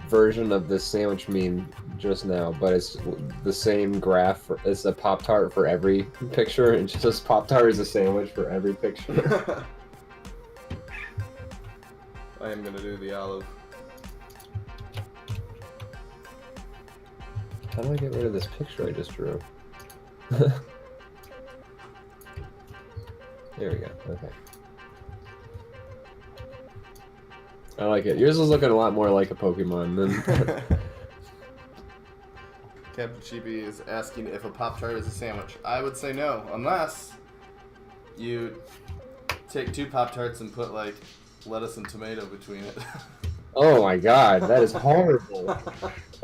version of this sandwich meme just now, but it's the same graph. It's a Pop-Tart for every picture, and just says Pop-Tart is a sandwich for every picture. I am gonna do the olive. How do I get rid of this picture I just drew? There we go. Okay. I like it. Yours is looking a lot more like a Pokemon than... Captain Chibi is asking if a Pop-Tart is a sandwich. I would say no, unless you take 2 Pop-Tarts and put like lettuce and tomato between it. Oh my god, that is horrible.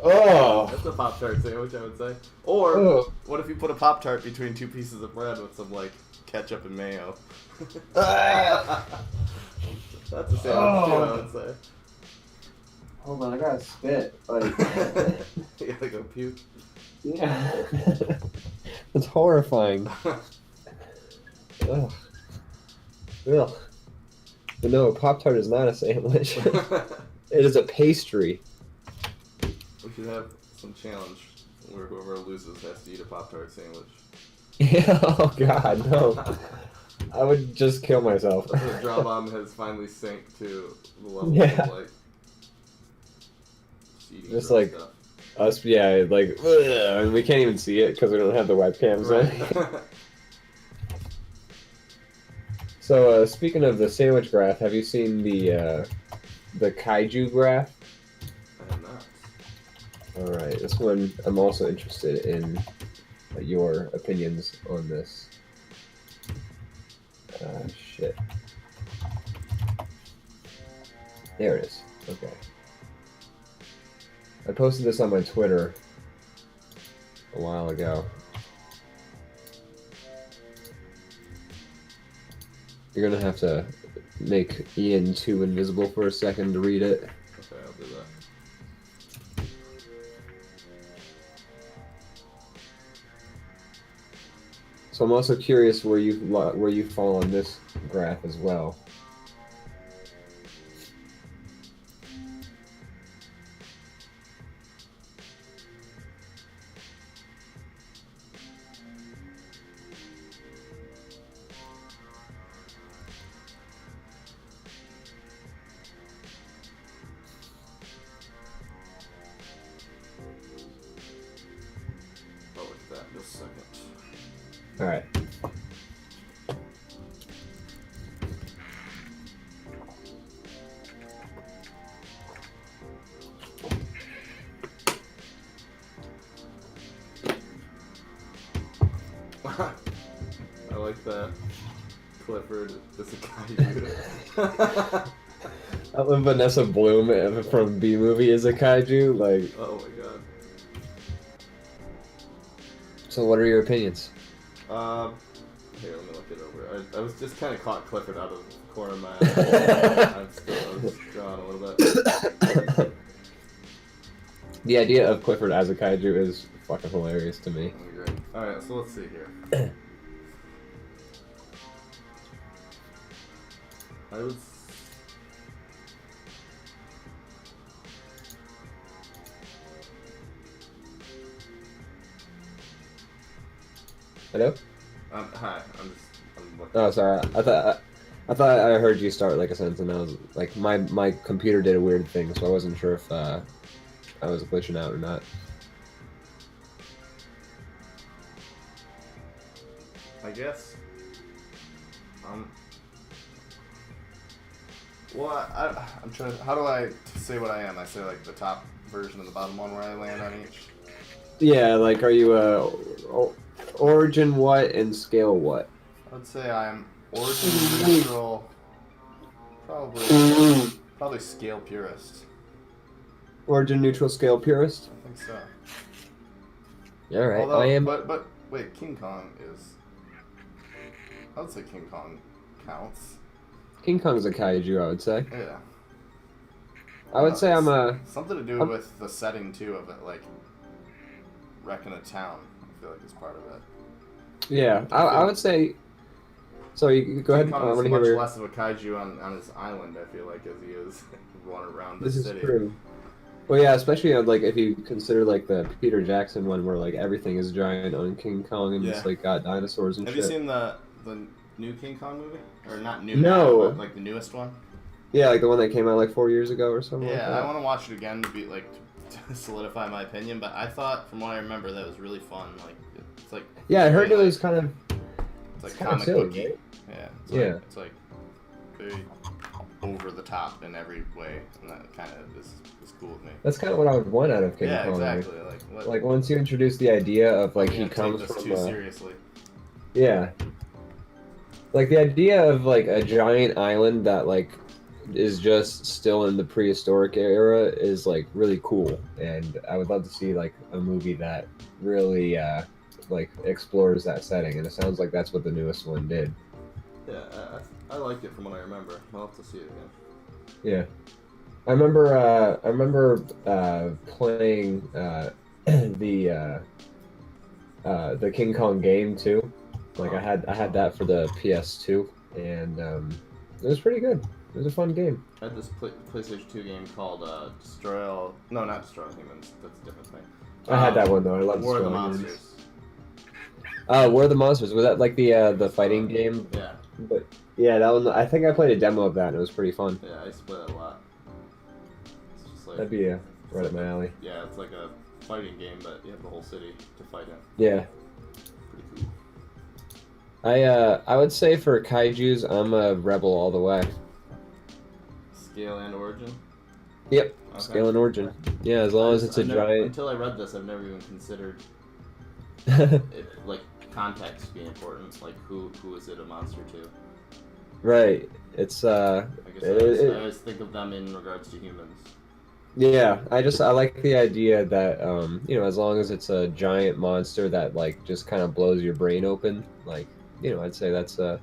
Oh. That's a Pop-Tart sandwich, I would say. Or what if you put a Pop-Tart between 2 pieces of bread with some like ketchup and mayo? That's a sandwich too, I would say. Hold on, I gotta spit. Like, you gotta go puke. Yeah. That's horrifying. Ugh. Ugh. But no, Pop-Tart is not a sandwich. It is a pastry. We should have some challenge where whoever loses has to eat a Pop-Tart sandwich. Yeah, oh god, no. I would just kill myself. The DrawBomb has finally sank to the level Yeah. of like eating Just gross like stuff. us, yeah, like, ugh, and we can't even see it because we don't have the webcams on. Right. So, speaking of the sandwich graph, have you seen the kaiju graph? I have not. Alright, this one I'm also interested in your opinions on this. Shit. There it is. Okay. I posted this on my Twitter a while ago. You're gonna have to make Ian too invisible for a second to read it. Okay, I'll do that. So I'm also curious where you fall on this graph as well. I'll look at that in just a second. All right. I like that. Clifford is a kaiju. When Vanessa Bloom from B Movie is a kaiju, like. Oh my god. So what are your opinions? Here, let me look it over. I was just kind of caught Clifford out of the corner of my eye. I was drawn a little bit. The idea of Clifford as a kaiju is fucking hilarious to me. Great. Alright, so let's see here. I would... Hello? Hi, I'm looking. Oh, sorry. I thought I heard you start like a sentence, and I was like, my computer did a weird thing, so I wasn't sure if I was glitching out or not. I guess. Well, I'm trying to... How do I say what I am? I say like the top version and the bottom one where I land on each? Yeah, like, are you origin what and scale what? I would say I'm origin neutral, probably scale purist. Origin neutral scale purist? I think so. All right, Although, I am. But wait, King Kong is... I would say King Kong counts. King Kong's a kaiju, I would say. Yeah. I would say I'm a... Something to do with the setting, too, of it, like, wrecking a town, I feel like is part of it. Yeah, I would say... So, you go ahead. King I Kong want is to much hear... less of a kaiju on his island, I feel like, as he is running around the This city. is true. Well, yeah, especially like if you consider like the Peter Jackson one, where like everything is giant on King Kong and it's like got dinosaurs and Have shit. you seen the new King Kong movie? Or not new? No. Now, but like the newest one. Yeah, like the one that came out like 4 years ago or something. Yeah, like that. I want to watch it again to be like to solidify my opinion. But I thought, from what I remember, that was really fun. Like it's like. Yeah, I heard it was kind of. It's like kinda comic silly, booky. right? Yeah. Yeah. It's like very over the top in every way, and that kind of is cool with me. That's kind of what I would want out of King Yeah, Kong. exactly. Like once you introduce the idea of like he can't comes take this from too a, seriously. yeah. Like the idea of like a giant island that like is just still in the prehistoric era is like really cool, and I would love to see like a movie that really like explores that setting, and it sounds like that's what the newest one did. Yeah, I liked it from what I remember. I'll have to see it again. Yeah, I remember playing the King Kong game too. Like I had that for the PS2, and it was pretty good. It was a fun game. I had this PlayStation 2 game called Destroy All... No, not Destroy All Humans. That's a different thing. I had that one though. I love War of the Destroy All Monsters. War of the Monsters, was that like the fighting game? Yeah. But yeah, that one. I think I played a demo of that, and it was pretty fun. Yeah, I used to play that a lot. It's just like... That'd be right up my alley. Yeah, it's like a fighting game, but you have the whole city to fight in. Yeah. Pretty cool. I would say for kaijus, I'm a rebel all the way. Scale and origin? Yep. Okay. Scale and origin. Yeah, as long as it's a giant. Until I read this, I've never even considered it, like context being important. Like who is it a monster to? Right. It's I guess I always think of them in regards to humans. Yeah, I like the idea that you know, as long as it's a giant monster that like just kind of blows your brain open, like, you know, I'd say that's a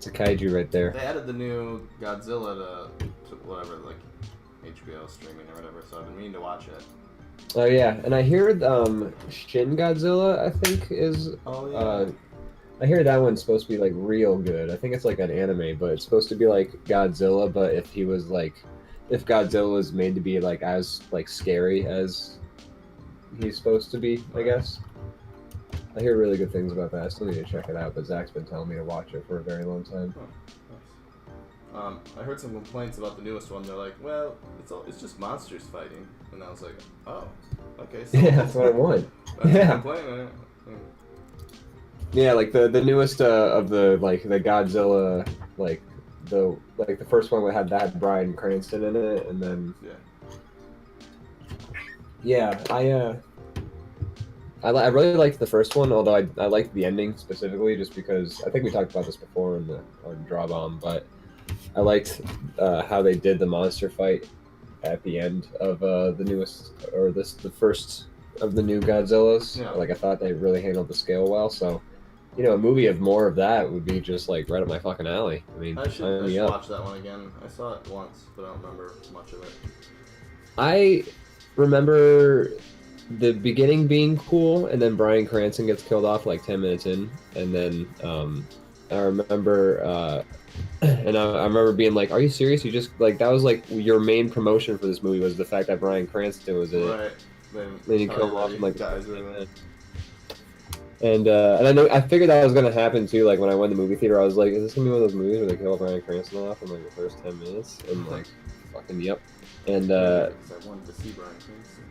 kaiju right there. They added the new Godzilla to whatever, like HBO streaming or whatever, so I've been meaning to watch it. Oh yeah, and I hear Shin Godzilla, I think is I hear that one's supposed to be like real good. I think it's like an anime, but it's supposed to be like Godzilla, but if Godzilla was made to be like as like scary as he's supposed to be, I guess. I hear really good things about that. I still need to check it out, but Zach's been telling me to watch it for a very long time. Oh, nice. I heard some complaints about the newest one. They're like, well, it's just monsters fighting, and I was like, oh, okay. So yeah, that's what I want. Yeah. Yeah, like the newest of the like the Godzilla, like the first one that had Bryan Cranston in it, and then yeah, I really liked the first one, although I liked the ending specifically just because I think we talked about this before on DrawBomb, but I liked how they did the monster fight at the end of the newest or the first of the new Godzillas. Yeah. Like I thought they really handled the scale well, so. You know, a movie of more of that would be just like right up my fucking alley. I mean, I should watch that one again. I saw it once, but I don't remember much of it. I remember the beginning being cool, and then Bryan Cranston gets killed off like 10 minutes in, and then I remember and I remember being like, "Are you serious? You just like that was like your main promotion for this movie was the fact that Bryan Cranston was in it." Right. Then you kill him off in like guys. And I figured that was gonna happen too. Like when I went to the movie theater, I was like, "Is this gonna be one of those movies where they kill Bryan Cranston off in like the first 10 minutes?" And like, fucking yep. And I wanted to see Bryan Cranston.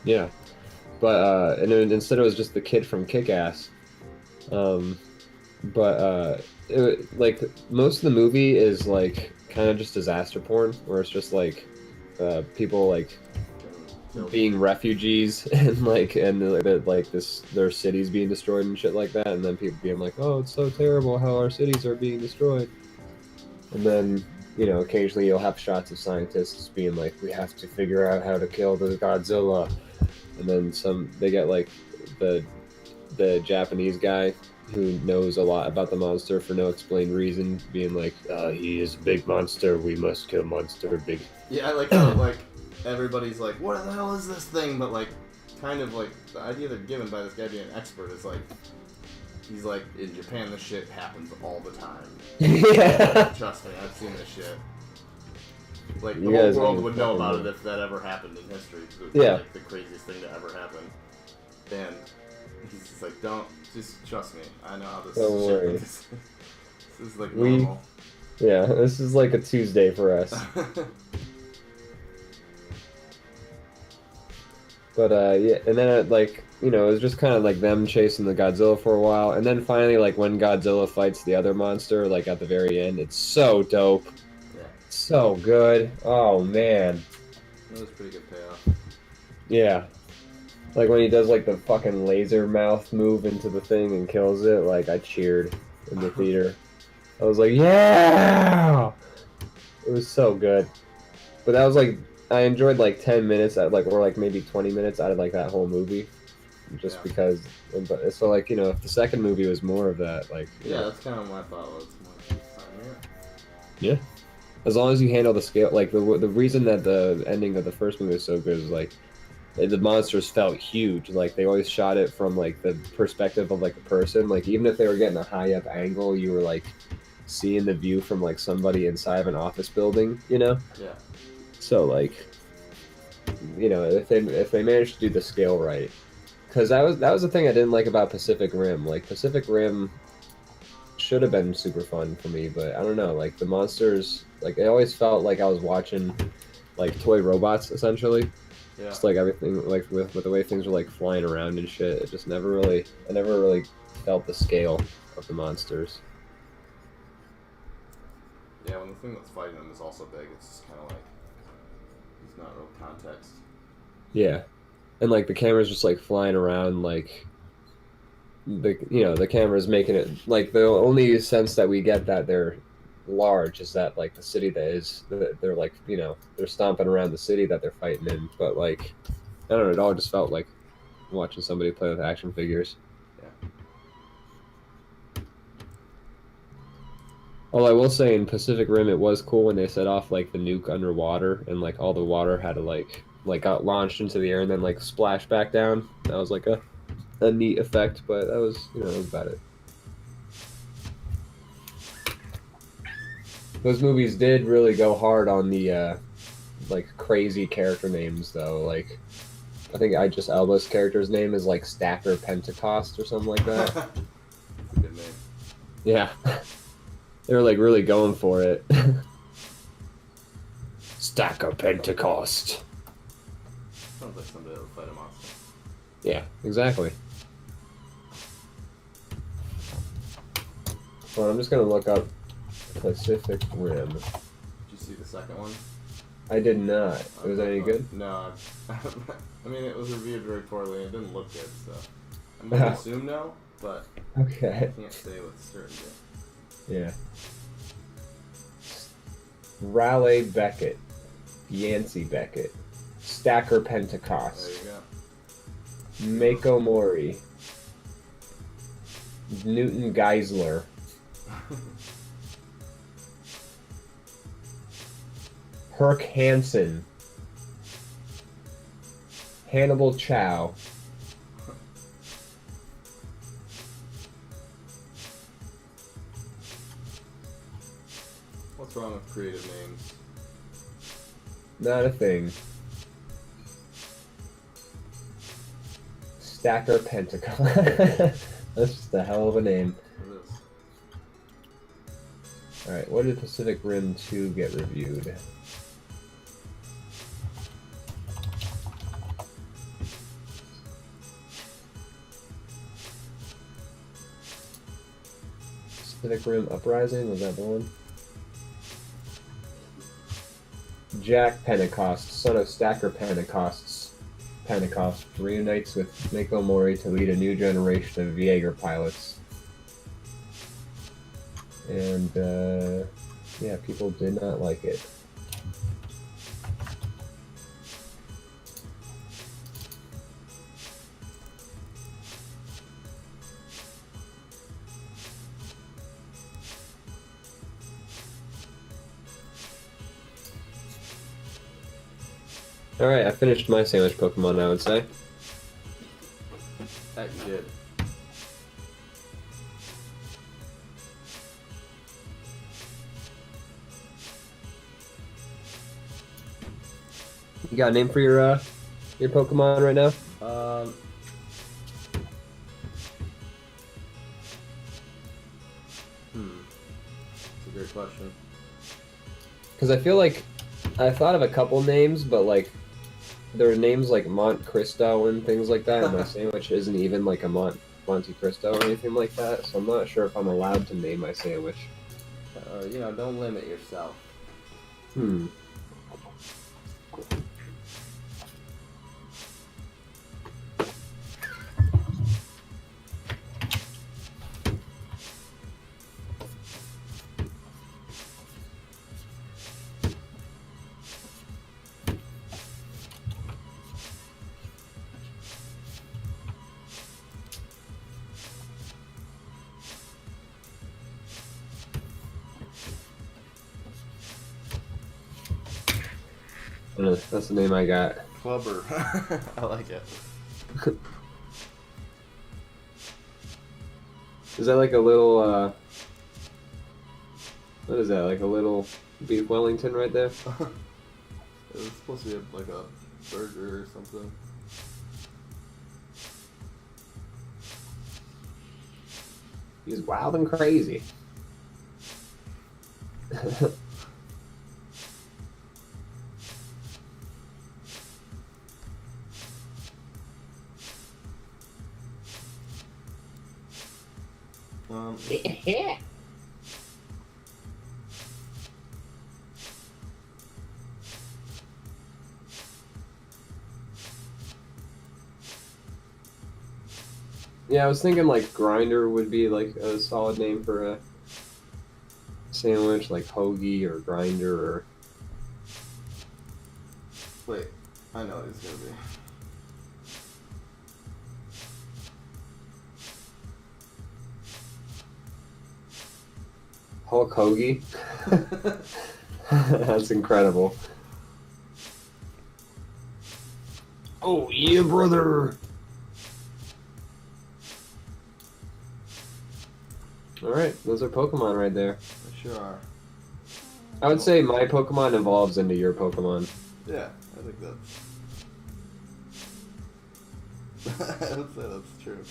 Yeah, but and then instead it was just the kid from Kick-Ass. Like most of the movie is like kind of just disaster porn, where it's just like people like being refugees and their cities being destroyed and shit like that, and then people being like, "Oh, it's so terrible how our cities are being destroyed," and then you know occasionally you'll have shots of scientists being like, "We have to figure out how to kill the Godzilla," and then they get like the Japanese guy who knows a lot about the monster for no explained reason being like, "He is a big monster, we must kill monster big." Yeah, I like how like everybody's like, what the hell is this thing? But like, kind of like the idea they're given by this guy being an expert is like, he's like, in Japan this shit happens all the time. Yeah. Trust me, I've seen this shit. Like the whole world would know about it if that ever happened in history. It was like the craziest thing to ever happen. And he's just like, just trust me. I know how this shit is. This is like normal. Yeah, this is like a Tuesday for us. But yeah, and then it was just kind of like them chasing the Godzilla for a while, and then finally, like when Godzilla fights the other monster, like at the very end, it's so dope. Yeah. So good. Oh man. That was a pretty good payoff. Yeah. Like when he does like the fucking laser mouth move into the thing and kills it, like I cheered. in the theater. I was like, yeah! It was so good. But that was like, I enjoyed like 10 minutes, or like maybe 20 minutes out of like that whole movie. Just because, but so like, if the second movie was more of that, like... That's kind of my thought was more Quinceañera. Yeah. As long as you handle the scale, like the reason that the ending of the first movie was so good is like the monsters felt huge. Like they always shot it from like the perspective of like a person. Like even if they were getting a high up angle, you were like seeing the view from like somebody inside of an office building. Yeah. So like, if they managed to do the scale right, because that was the thing I didn't like about Pacific Rim. Like Pacific Rim should have been super fun for me, but I don't know. Like the monsters, like it always felt like I was watching like toy robots essentially. Yeah. Just like everything, like with the way things were like flying around and shit. It just I never really felt the scale of the monsters. Yeah, when the thing that's fighting him is also big, it's just kind of like there's not real context. Yeah, and like the camera's just like flying around, like the camera's making it like the only sense that we get that they're large is that like the city they're like they're stomping around the city that they're fighting in, but like I don't know, it all just felt like watching somebody play with action figures. Yeah. Well, I will say in Pacific Rim it was cool when they set off like the nuke underwater and like all the water had to like got launched into the air and then like splash back down. That was like a neat effect, but that was that was about it. Those movies did really go hard on the like crazy character names though. Like I think Idris Elba's character's name is like Stacker Pentecost or something like that. That's a good name. Yeah. They were like really going for it. Stacker Pentecost. Sounds like somebody that would fight a monster. Yeah, exactly. Well, I'm just gonna look up Pacific Rim. Did you see the second one? I did not. Was that any good? No. I mean, it was reviewed very poorly and it didn't look good, so I'm going to assume no, but Okay. I can't say with certainty. Yeah. Raleigh Beckett. Yancey Beckett. Stacker Pentecost. There you go. Mako Mori. Newton Geisler. Herc Hansen. Hannibal Chow. What's wrong with creative names? Not a thing. Stacker Pentagon. That's just a hell of a name. It is. Alright, what did Pacific Rim 2 get reviewed? Pacific Rim Uprising, was that the one? Jack Pentecost, son of Stacker Pentecost, reunites with Mako Mori to lead a new generation of Jaeger pilots. And, yeah, people did not like it. Alright, I finished my sandwich Pokemon, I would say. That you did. You got a name for your Pokemon right now? That's a great question. Because I feel like I thought of a couple names, but like there are names like Mont Cristo and things like that, and my sandwich isn't even like a Monte Cristo or anything like that, so I'm not sure if I'm allowed to name my sandwich. Don't limit yourself. That's the name I got. Clubber. I like it. Is that like a little, what is that, like a little beef Wellington right there? It was supposed to be like a burger or something. He's wild and crazy. Yeah. Yeah, I was thinking like grinder would be like a solid name for a sandwich, like hoagie or grinder or. Wait, I know what it's gonna be. Hulk hoagie. That's incredible. Oh yeah, brother. All right, those are Pokemon right there. They sure are. I would say my Pokemon evolves into your Pokemon. Yeah, I think that's. I would say that's true.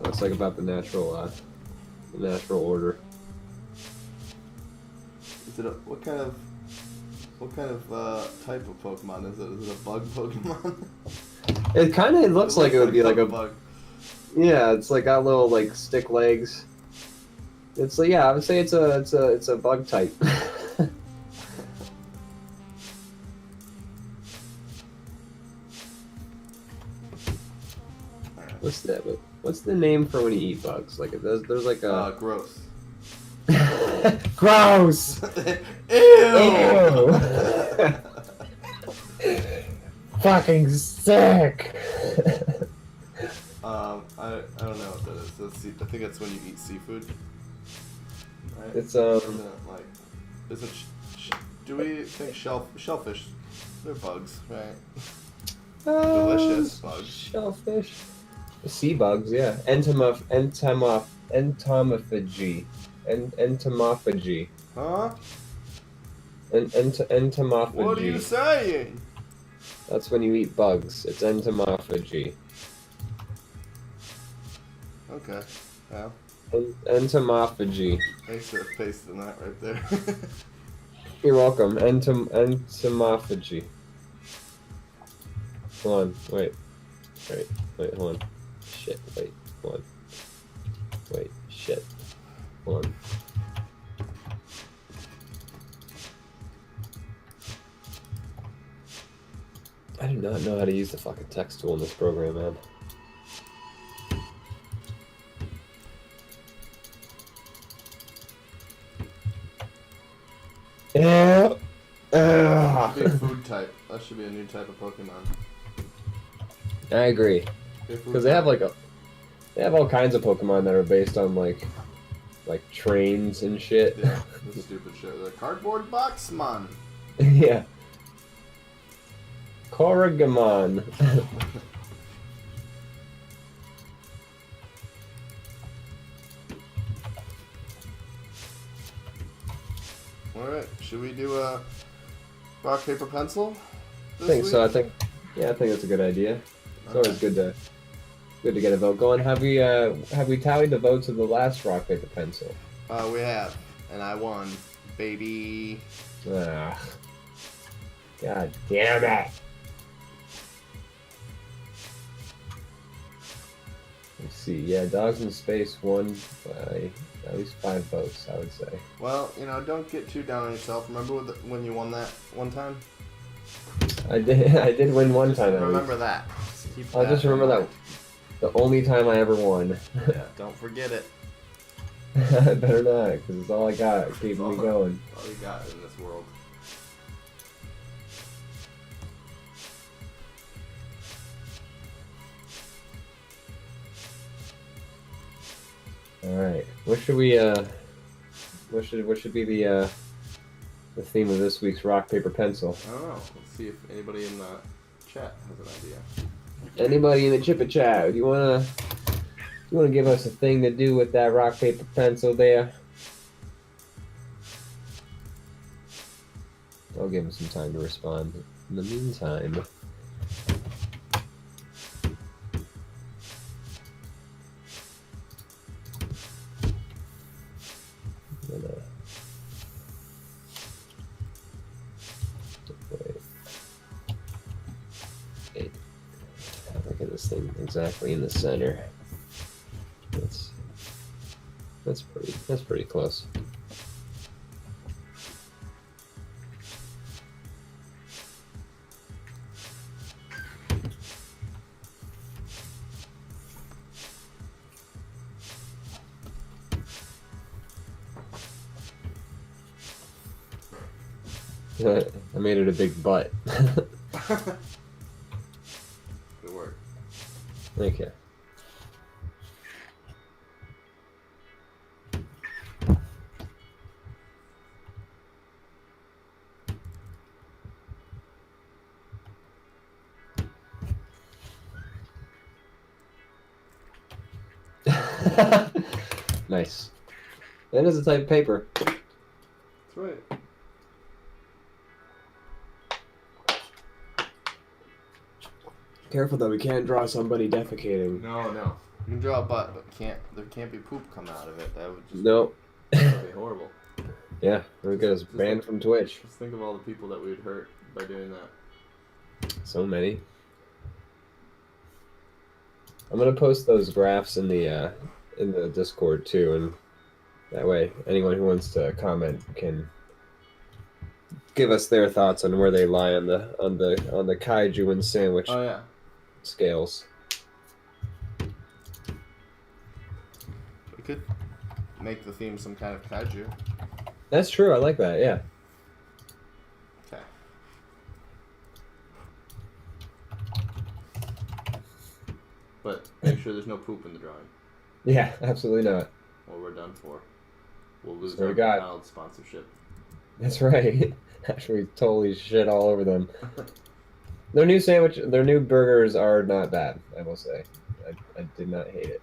That's like about the natural order. Is it what kind of type of Pokemon is it? Is it a bug Pokemon? It kind of looks like it would be like a bug. Yeah, it's like got little like stick legs. It's like, yeah, I would say it's a bug type. What's that? What's the name for when you eat bugs? Like there's like a gross. Gross. Ew. Fucking sick. I don't know what that is. I think that's when you eat seafood. Right? It's Isn't it like, do we think shellfish? They're bugs, right? Delicious bugs. Shellfish. Sea bugs, yeah. Entomophagy. Entomophagy. Huh? Entomophagy. What are you saying? That's when you eat bugs. It's entomophagy. Okay. Well. Entomophagy. Thanks for pasting that right there. You're welcome. Entomophagy. Hold on. Wait, hold on. Shit, wait, hold on. Wait, shit. Hold on. I do not know how to use the fucking text tool in this program, man. Yeah. Be a food type. That should be a new type of Pokemon. I agree. Because they have they have all kinds of Pokemon that are based on like trains and shit. Yeah, the stupid shit. The cardboard box man. Yeah. Corrigamon. Alright, should we do a rock, paper, pencil? I think so. I think that's a good idea. It's always good to get a vote going. Have we tallied the votes of the last rock, paper, pencil? We have, and I won, baby. Ah. God damn it. Let's see. Yeah, Dogs in Space won by at least 5 votes, I would say. Well, don't get too down on yourself. Remember when you won that one time? I did win one time. Remember that. I'll just remember that. The only time I ever won. Yeah, don't forget it. I better not, because it's all I got keeping me going. All you got in this world. All right. What should we? What should be the the theme of this week's rock, paper, pencil? I don't know. Let's see if anybody in the chat has an idea. Anybody in the chippa chat? You wanna give us a thing to do with that rock, paper, pencil there? I'll give him some time to respond. In the meantime, look at this thing exactly in the center. That's pretty close. I made it a big butt. Good work. Thank you. Nice. That is a type of paper. That's right. Careful though, we can't draw somebody defecating. No. You can draw a butt, but there can't be poop coming out of it. That would just That would be horrible. Yeah, we'll get us banned from Twitch. Just think of all the people that we would hurt by doing that. So many. I'm gonna post those graphs in the Discord too, and that way anyone who wants to comment can give us their thoughts on where they lie on the kaiju and sandwich scales. We could make the theme some kind of kaiju. That's true. I like that. Yeah. Okay. But make sure there's no poop in the drawing. Yeah, absolutely not. Or we're done for. We'll lose Swear our to God. McDonald's sponsorship. That's right. Actually, totally shit all over them. Their new burgers are not bad, I will say. I did not hate it.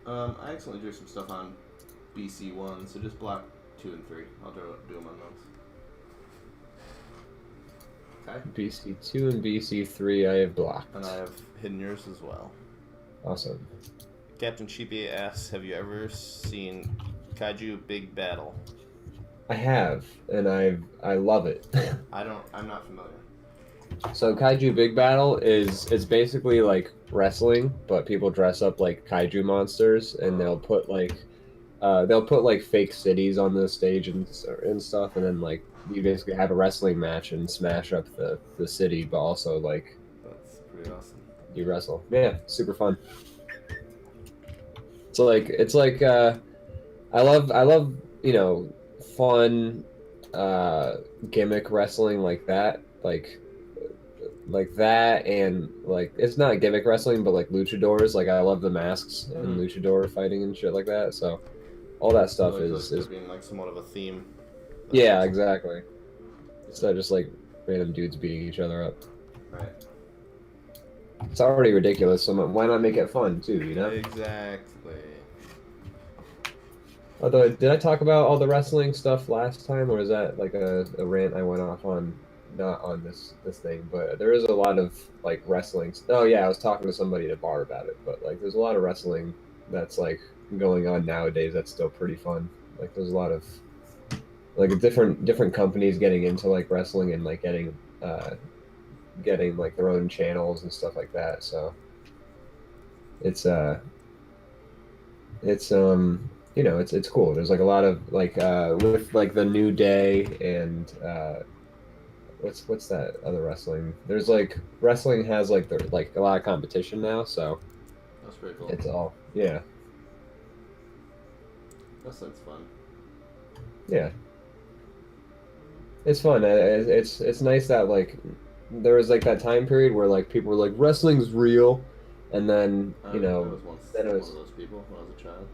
I accidentally drew some stuff on BC1, so just block 2 and 3. I'll do them on those. Okay. BC2 and BC3 I have blocked. And I have hidden yours as well. Awesome. Captain Cheapy asks, have you ever seen Kaiju Big Battle? I have, and I love it. I'm not familiar. So Kaiju Big Battle it's basically like wrestling, but people dress up like kaiju monsters, and they'll put like fake cities on the stage and stuff, and then like you basically have a wrestling match and smash up the city, but also like that's pretty awesome. You wrestle. Yeah, super fun. It's like I love fun gimmick wrestling like that, like that, and like it's not gimmick wrestling, but like luchadors. Like I love the masks and luchador fighting and shit like that. So all that stuff is being like somewhat of a theme. Yeah, exactly. Instead of just like random dudes beating each other up. Right. It's already ridiculous, so why not make it fun too? You know. Exactly. Although, did I talk about all the wrestling stuff last time, or is that like a rant I went off on? Not on this thing, but there is a lot of like wrestling. Oh yeah, I was talking to somebody at a bar about it, but like there's a lot of wrestling that's like going on nowadays that's still pretty fun. Like there's a lot of like different companies getting into like wrestling and like getting like their own channels and stuff like that. So it's it's cool. There's like a lot of like with like the New Day and what's that other wrestling? There's like wrestling has like a lot of competition now, so that's pretty cool. It's all yeah. That's fun. Yeah. It's fun. It's nice that like there was like that time period where like people were like wrestling's real, and then I you I know was once then it one was of those people when I was a child.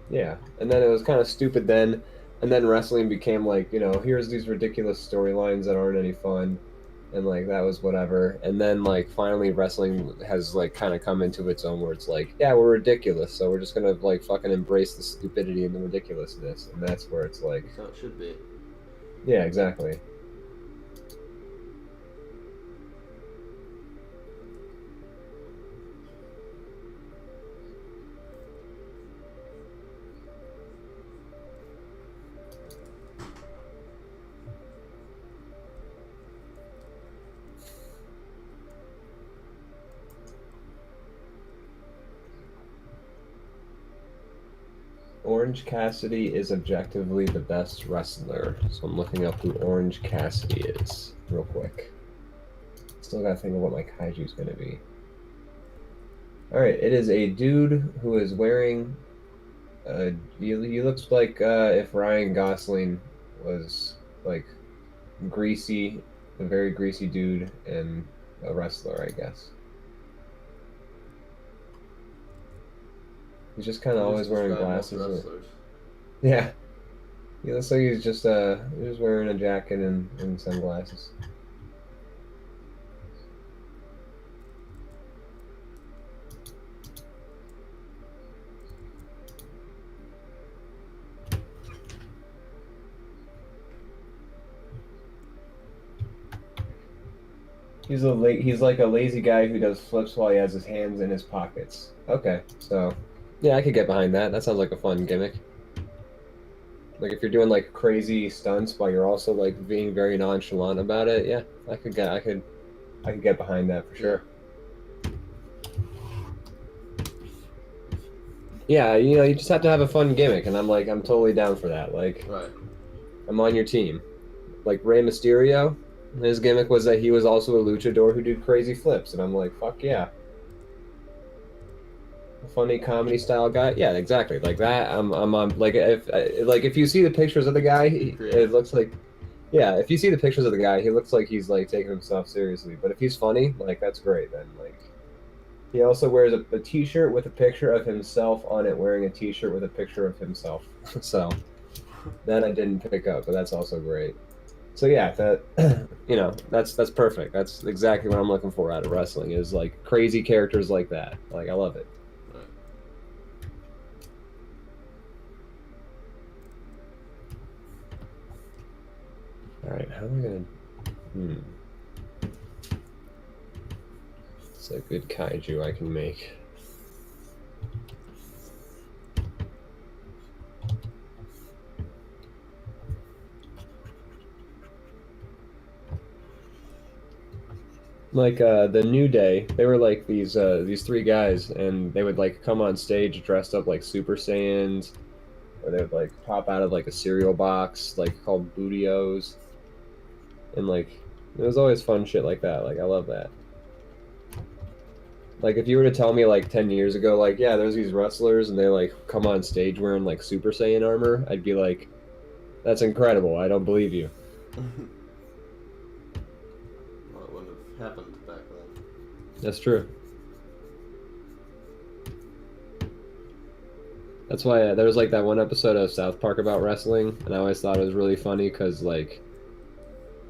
yeah, and then it was kind of stupid then, and then wrestling became like here's these ridiculous storylines that aren't any fun, and like that was whatever, and then like finally wrestling has like kind of come into its own where it's like yeah we're ridiculous so we're just gonna like fucking embrace the stupidity and the ridiculousness, and that's where it's like That's how it should be. yeah exactly. Orange Cassidy is objectively the best wrestler. So I'm looking up who Orange Cassidy is real quick. Still gotta think of what my kaiju's gonna be. Alright, it is a dude who is wearing he looks like if Ryan Gosling was like greasy, a very greasy dude and a wrestler, I guess. He's just kind of always wearing glasses. Yeah, he looks like he's just wearing a jacket and sunglasses. He's like a lazy guy who does flips while he has his hands in his pockets. Okay, so yeah, I could get behind that. That sounds like a fun gimmick. Like if you're doing like crazy stunts while you're also like being very nonchalant about it, yeah, I could get behind that for sure. Yeah, you just have to have a fun gimmick, and I'm totally down for that. Like, Right. I'm on your team. Like Rey Mysterio, his gimmick was that he was also a luchador who did crazy flips, and I'm like, fuck yeah. A funny comedy style guy, yeah, exactly. Like that, I'm on. Like if you see the pictures of the guy, it looks like, yeah. If you see the pictures of the guy, he looks like he's like taking himself seriously. But if he's funny, like that's great. Then like, he also wears a T-shirt with a picture of himself on it, wearing a T-shirt with a picture of himself. So that I didn't pick up, but that's also great. So yeah, that that's perfect. That's exactly what I'm looking for out of wrestling is like crazy characters like that. Like I love it. Right. All right, how am I gonna? It's a good kaiju I can make. Like the New Day, they were like these three guys, and they would like come on stage dressed up like Super Saiyans, or they would like pop out of like a cereal box like called Bootios, and like it was always fun shit like that. Like I love that. Like if you were to tell me like 10 years ago, like yeah, there's these wrestlers and they like come on stage wearing like Super Saiyan armor, I'd be like, that's incredible. I don't believe you. Well, it wouldn't have happened back then. That's true. That's why there was like that one episode of South Park about wrestling, and I always thought it was really funny because like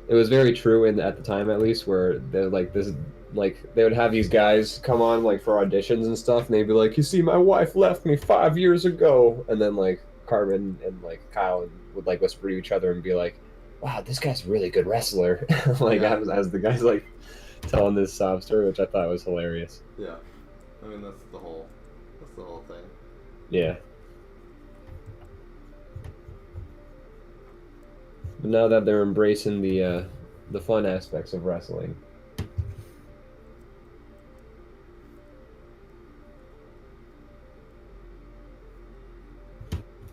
it was very true at the time at least, where they're like this, like they would have these guys come on like for auditions and stuff, and they'd be like, "You see, my wife left me 5 years ago," and then like Carmen and like Kyle would like whisper to each other and be like, "Wow, this guy's a really good wrestler," like Yeah. as the guys like telling this sob story, which I thought was hilarious. Yeah. I mean that's the whole thing. Yeah. But now that they're embracing the fun aspects of wrestling.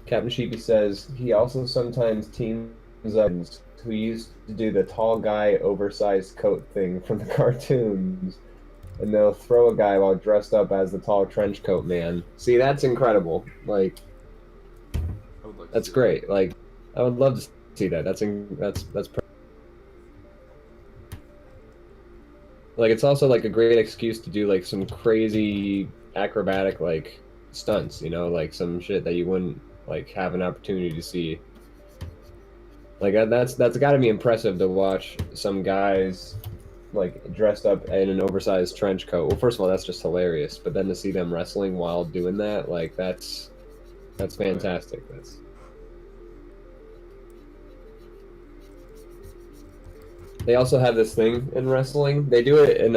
Captain Sheepy says he also sometimes teams up who used to do the tall guy oversized coat thing from the cartoons, and they'll throw a guy while dressed up as the tall trench coat man. See, that's incredible. Like, I would like to that's see great. Like, I would love to see that. That's perfect. like it's also like a great excuse to do like some crazy acrobatic like stunts, you know, like some shit that you wouldn't like have an opportunity to see. Like that's got to be impressive to watch some guys like dressed up in an oversized trench coat. Well, first of all, that's just hilarious. But then to see them wrestling while doing that, like that's fantastic. That's they also have this thing in wrestling. They do it in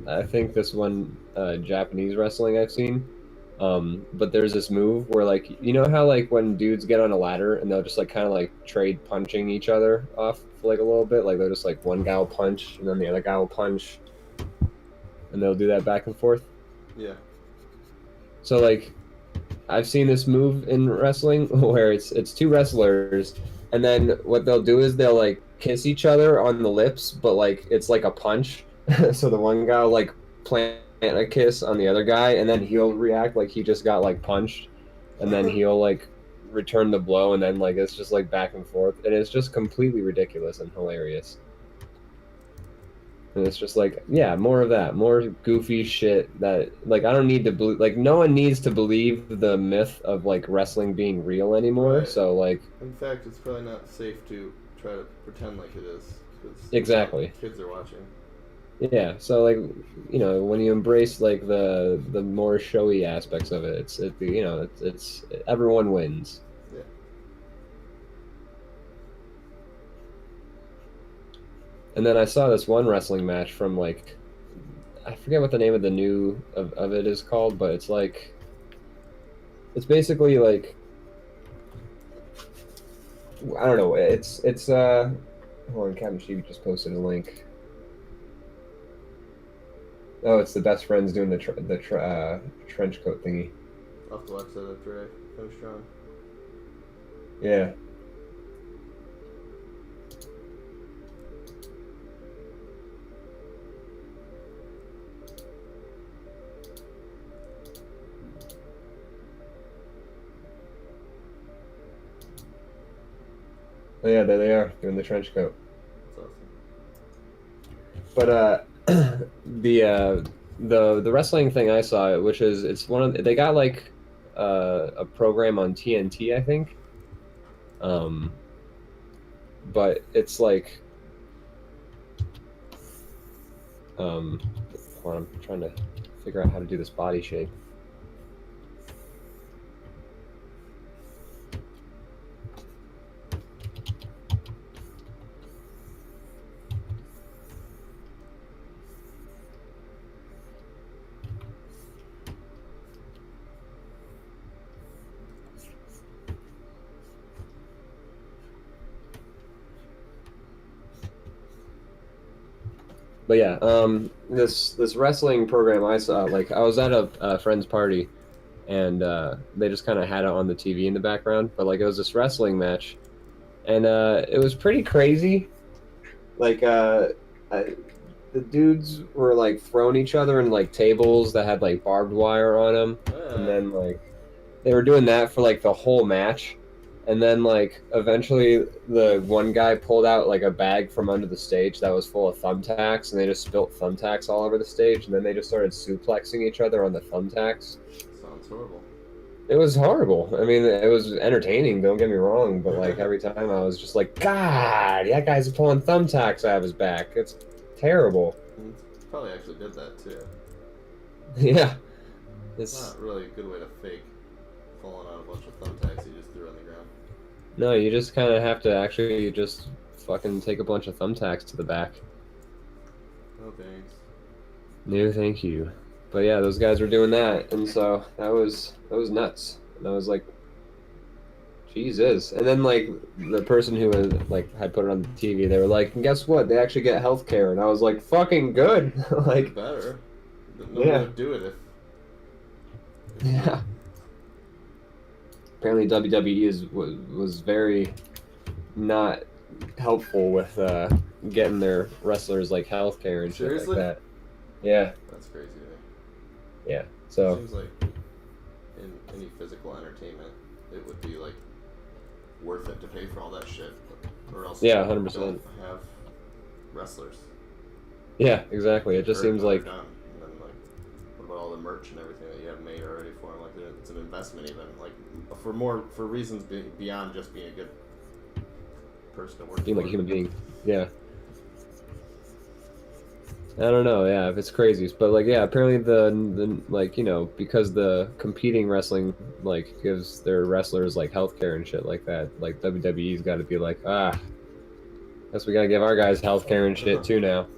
I think this one Japanese wrestling I've seen. But there's this move where like you know how like when dudes get on a ladder and they'll just like kind of like trade punching each other off for like a little bit, like they'll just like one guy will punch and then the other guy will punch and they'll do that back and forth. Yeah. So like I've seen this move in wrestling where it's two wrestlers and then what they'll do is they'll like kiss each other on the lips, but like it's like a punch. So the one guy will like plant a kiss on the other guy and then he'll react like he just got like punched and then he'll like return the blow and then like it's just like back and forth and it's just completely ridiculous and hilarious. And it's just like, yeah, more of that, more goofy shit that like I don't need to believe, like no one needs to believe the myth of like wrestling being real anymore. Right. So like, in fact, it's probably not safe to try to pretend like it is because exactly, kids are watching. Yeah, so like you know when you embrace like the more showy aspects of it, it's everyone wins. Yeah. And then I saw this one wrestling match from like I forget what the name of the new of it is called, but it's like it's basically like I don't know. It's hold on, Captain Sheep just posted a link. Oh, it's the best friends doing the trench coat thingy. I'll have to watch that after I finish drawing. Yeah. Oh yeah, there they are doing the trench coat. That's awesome. But the wrestling thing I saw, which is it's one of they got like a program on TNT, I think. But it's like hold on, I'm trying to figure out how to do this body shape. But yeah, this wrestling program I saw, like I was at a friend's party, and they just kind of had it on the TV in the background. But like it was this wrestling match, and it was pretty crazy. Like the dudes were like throwing each other in like tables that had like barbed wire on them, and then like they were doing that for like the whole match. And then, like, eventually the one guy pulled out, like, a bag from under the stage that was full of thumbtacks, and they just spilt thumbtacks all over the stage, and then they just started suplexing each other on the thumbtacks. Sounds horrible. It was horrible. I mean, it was entertaining, don't get me wrong, but, like, every time I was just like, God, that guy's pulling thumbtacks out of his back. It's terrible. He probably actually did that, too. Yeah. It's not really a good way to fake pulling out a bunch of thumbtacks you just threw on the ground. No, you just kind of have to actually just fucking take a bunch of thumbtacks to the back. No thanks. No, thank you. But yeah, those guys were doing that, and so that was nuts. And I was like, Jesus. And then like the person who had put it on the TV, they were like, and guess what? They actually get health care, and I was like, fucking good. Like better. Nobody would do it if yeah. Apparently WWE was very not helpful with getting their wrestlers like healthcare and shit like that. Yeah. That's crazy to me. Yeah. So it seems like in any physical entertainment it would be like worth it to pay for all that shit. Or else 100%. don't have wrestlers. Yeah, exactly. It just seems like done. And then like, what about all the merch and everything that you have made already for them? Like, it's an investment even. Like, for reasons beyond just being a good person to work being like a for. human being. Yeah. I don't know, yeah, if it's crazy, but like, yeah, apparently the like, you know, because the competing wrestling like gives their wrestlers like healthcare and shit like that. Like WWE's got to be like, guess we gotta give our guys healthcare and shit too now. Well,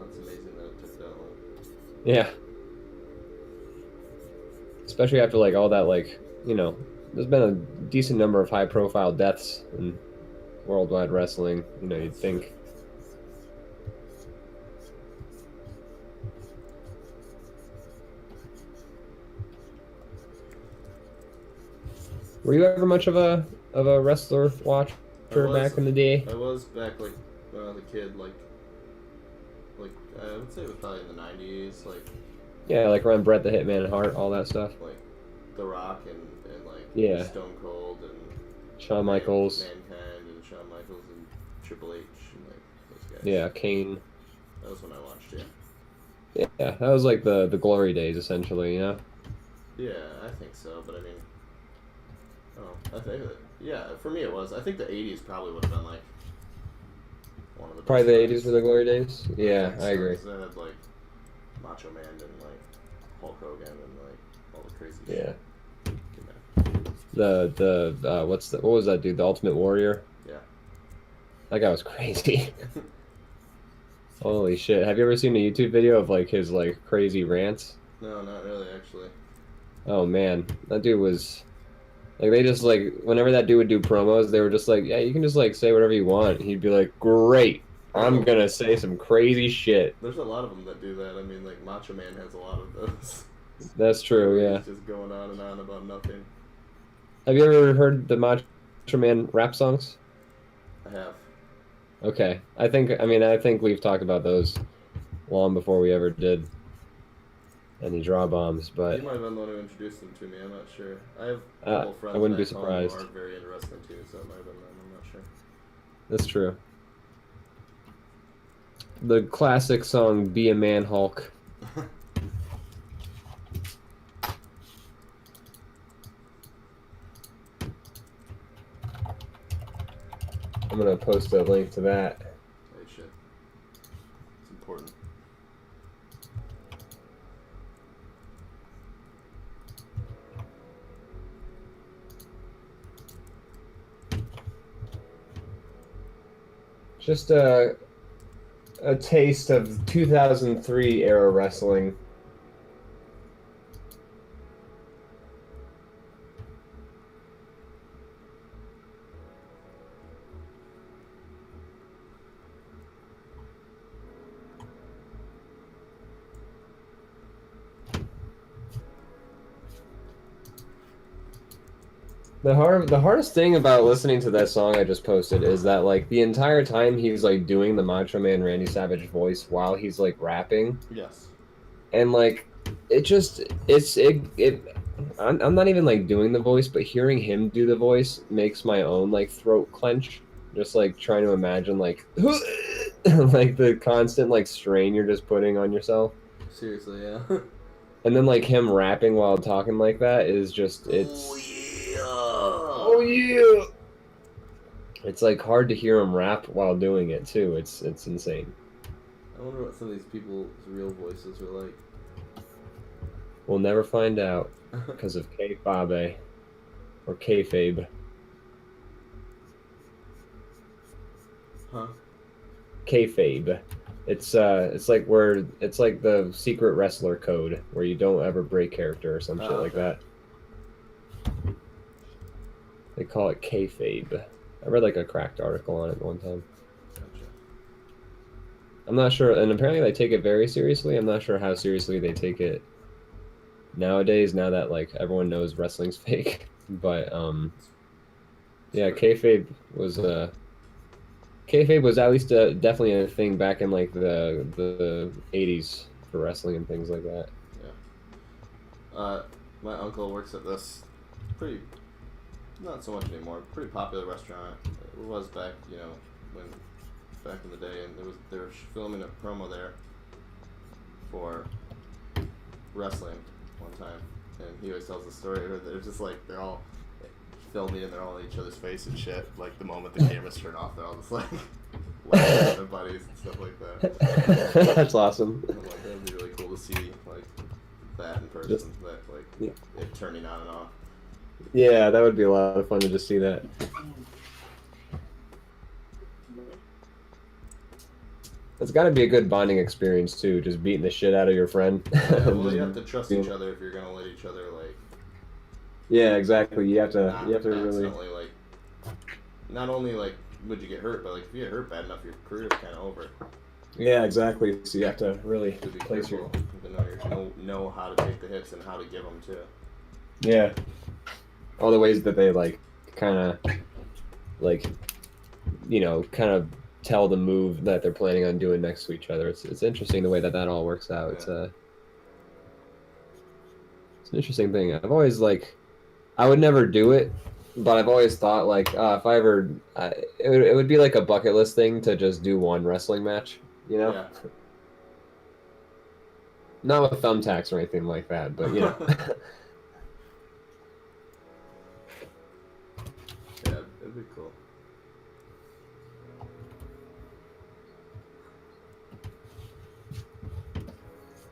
it's amazing that it took that long. Yeah, especially after like all that, like, you know, there's been a decent number of high-profile deaths in worldwide wrestling. You know, you'd That's true. think. Were you ever much of a wrestler watcher back in the day? I was back like when I was a kid, like I would say it was probably in the '90s, Yeah, like around Bret the Hitman and Hart, all that stuff. like The Rock and like Yeah, Stone Cold and Shawn Michaels. Mankind and Shawn Michaels and Triple H and like those guys. Yeah, Kane. That was when I watched. Yeah. Yeah, that was like the glory days essentially, you know. Yeah, I think so. But I mean, I think that, yeah, for me it was. I think the '80s probably would have been like one of the Probably best the times. '80s were the glory days. Yeah, think I so, agree. 'cause I had like Macho Man and like Hulk Hogan and like all the crazy Yeah. shit. What was that dude? The Ultimate Warrior. Yeah. That guy was crazy. Holy shit! Have you ever seen a YouTube video of like his like crazy rants? No, not really, actually. Oh man, that dude was like they just like whenever that dude would do promos, they were just like, yeah, you can just like say whatever you want. He'd be like, great, I'm gonna say some crazy shit. There's a lot of them that do that. I mean, like Macho Man has a lot of those. That's true. Yeah. He's just going on and on about nothing. Have you ever heard the Macho Man rap songs? I have. Okay, I think we've talked about those long before we ever did any draw bombs, but You might have been the one who introduced them to me. I'm not sure. I have a uh, couple friends I wouldn't be back home who surprised. are very into wrestling too, so it might have been them. I'm not sure. That's true. The classic song "Be a Man, Hulk." I'm gonna post a link to that. Hey, shit. It's important. Just a taste of 2003 era wrestling. The hardest thing about listening to that song I just posted is that like the entire time he's like doing the Macho Man Randy Savage voice while he's like rapping, Yes. and like it just I'm not even like doing the voice, but hearing him do the voice makes my own like throat clench. Just like trying to imagine like like the constant like strain you're just putting on yourself. Seriously, yeah. And then like him rapping while talking like that is just oh yeah. It's like hard to hear him rap while doing it too. It's insane. I wonder what some of these people's real voices are like. We'll never find out because of K-Fabe or kayfabe. Huh? Kayfabe. It's like the secret wrestler code where you don't ever break character or some shit like that. They call it kayfabe. I read like a cracked article on it one time. Gotcha. I'm not sure, and apparently they take it very seriously. I'm not sure how seriously they take it nowadays. Now that like everyone knows wrestling's fake, but yeah, kayfabe was at least definitely a thing back in like the 80s for wrestling and things like that. Yeah. My uncle works at this pretty, not so much anymore, pretty popular restaurant. It was back, when back in the day, and they were filming a promo there for wrestling one time, and he always tells the story where they're just like they're all filming and they're all in each other's face and shit. Like the moment the cameras turn off, they're all just like laughing at their buddies and stuff like that. That's awesome. I'm like, that'd be really cool to see like that in person, that like it turning on and off. Yeah, that would be a lot of fun to just see that. It's got to be a good bonding experience too, just beating the shit out of your friend. Yeah, well, you have to trust each other if you're gonna let each other like. Yeah, exactly. You have to really. Like, not only like would you get hurt, but like if you get hurt bad enough, your career's kind of over. Yeah, exactly. So you have to really To be place careful, know how to take the hits and how to give them too. Yeah. All the ways that they like, kind of, like, kind of tell the move that they're planning on doing next to each other. It's interesting the way that all works out. Yeah. It's an interesting thing. I've always I would never do it, but I've always thought if I ever, it would be like a bucket list thing to just do one wrestling match, Yeah. Not with thumbtacks or anything like that, but Yeah, it'd be cool.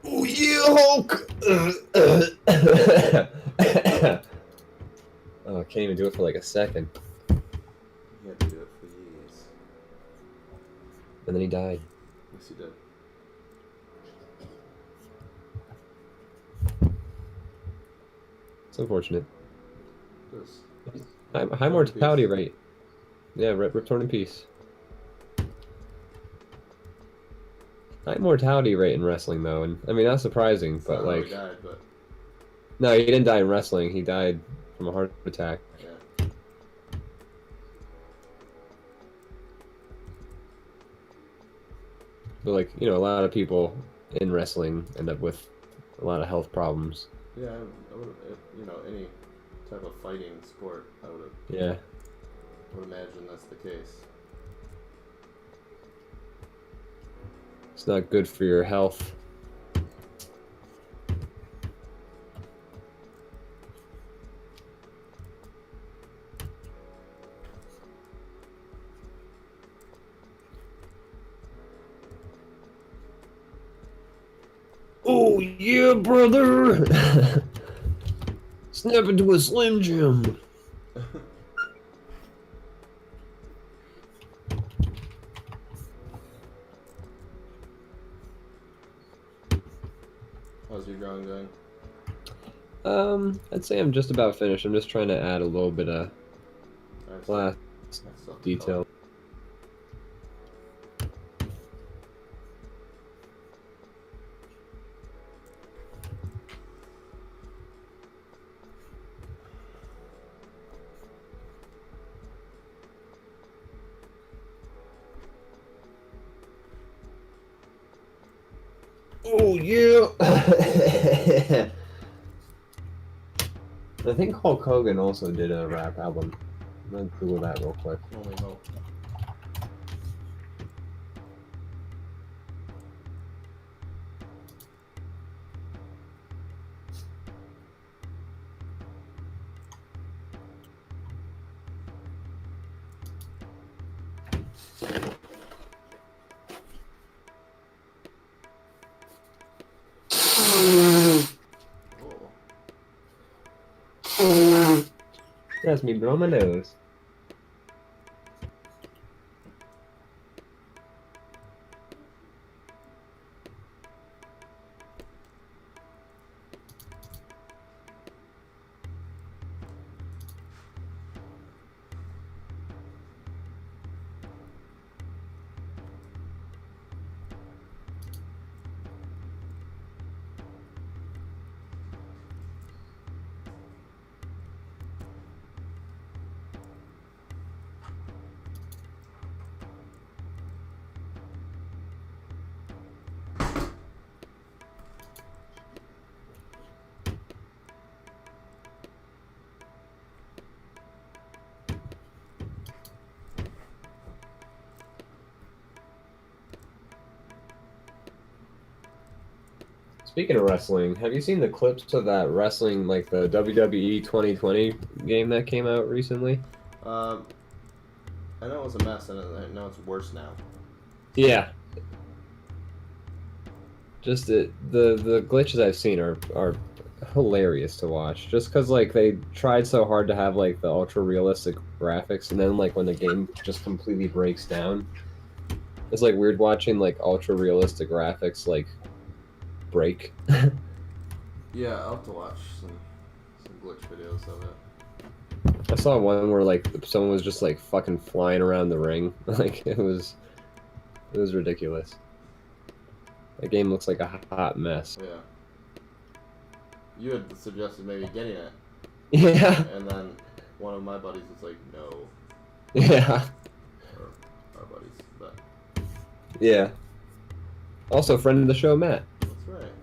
Oh yeah, Hulk! Oh, I can't even do it for like a second. He had to do it for years. And then he died. Yes, he did. It's unfortunate. It is. High mortality rate. Yeah, return in peace. High mortality rate in wrestling, though, and I mean that's surprising, It's but not how he died, but no, he didn't die in wrestling. He died from a heart attack. yeah. But a lot of people in wrestling end up with a lot of health problems. Yeah, I would, any type of fighting sport, I Yeah. would imagine that's the case. It's not good for your health. Oh yeah, brother! Snap into a Slim Jim. How's your drawing going? I'd say I'm just about finished. I'm just trying to add a little bit of last detail. Oh yeah! I think Hulk Hogan also did a rap album. I'm gonna Google that real quick. Only hope. That's me blowing my nose. Speaking of wrestling, have you seen the clips of that wrestling, like the WWE 2020 game that came out recently? I know it was a mess, and I know it's worse now. Yeah. Just the glitches I've seen are hilarious to watch. Just because like they tried so hard to have like the ultra realistic graphics, and then like when the game just completely breaks down, it's like weird watching like ultra realistic graphics like break. Yeah, I'll have to watch some glitch videos of it. I saw one where like someone was just like fucking flying around the ring. Like it was ridiculous. That game looks like a hot mess. Yeah. You had suggested maybe getting it. Yeah. And then one of my buddies was like, no. Yeah. Or our buddies, but. Yeah. Also, friend of the show, Matt. That's right.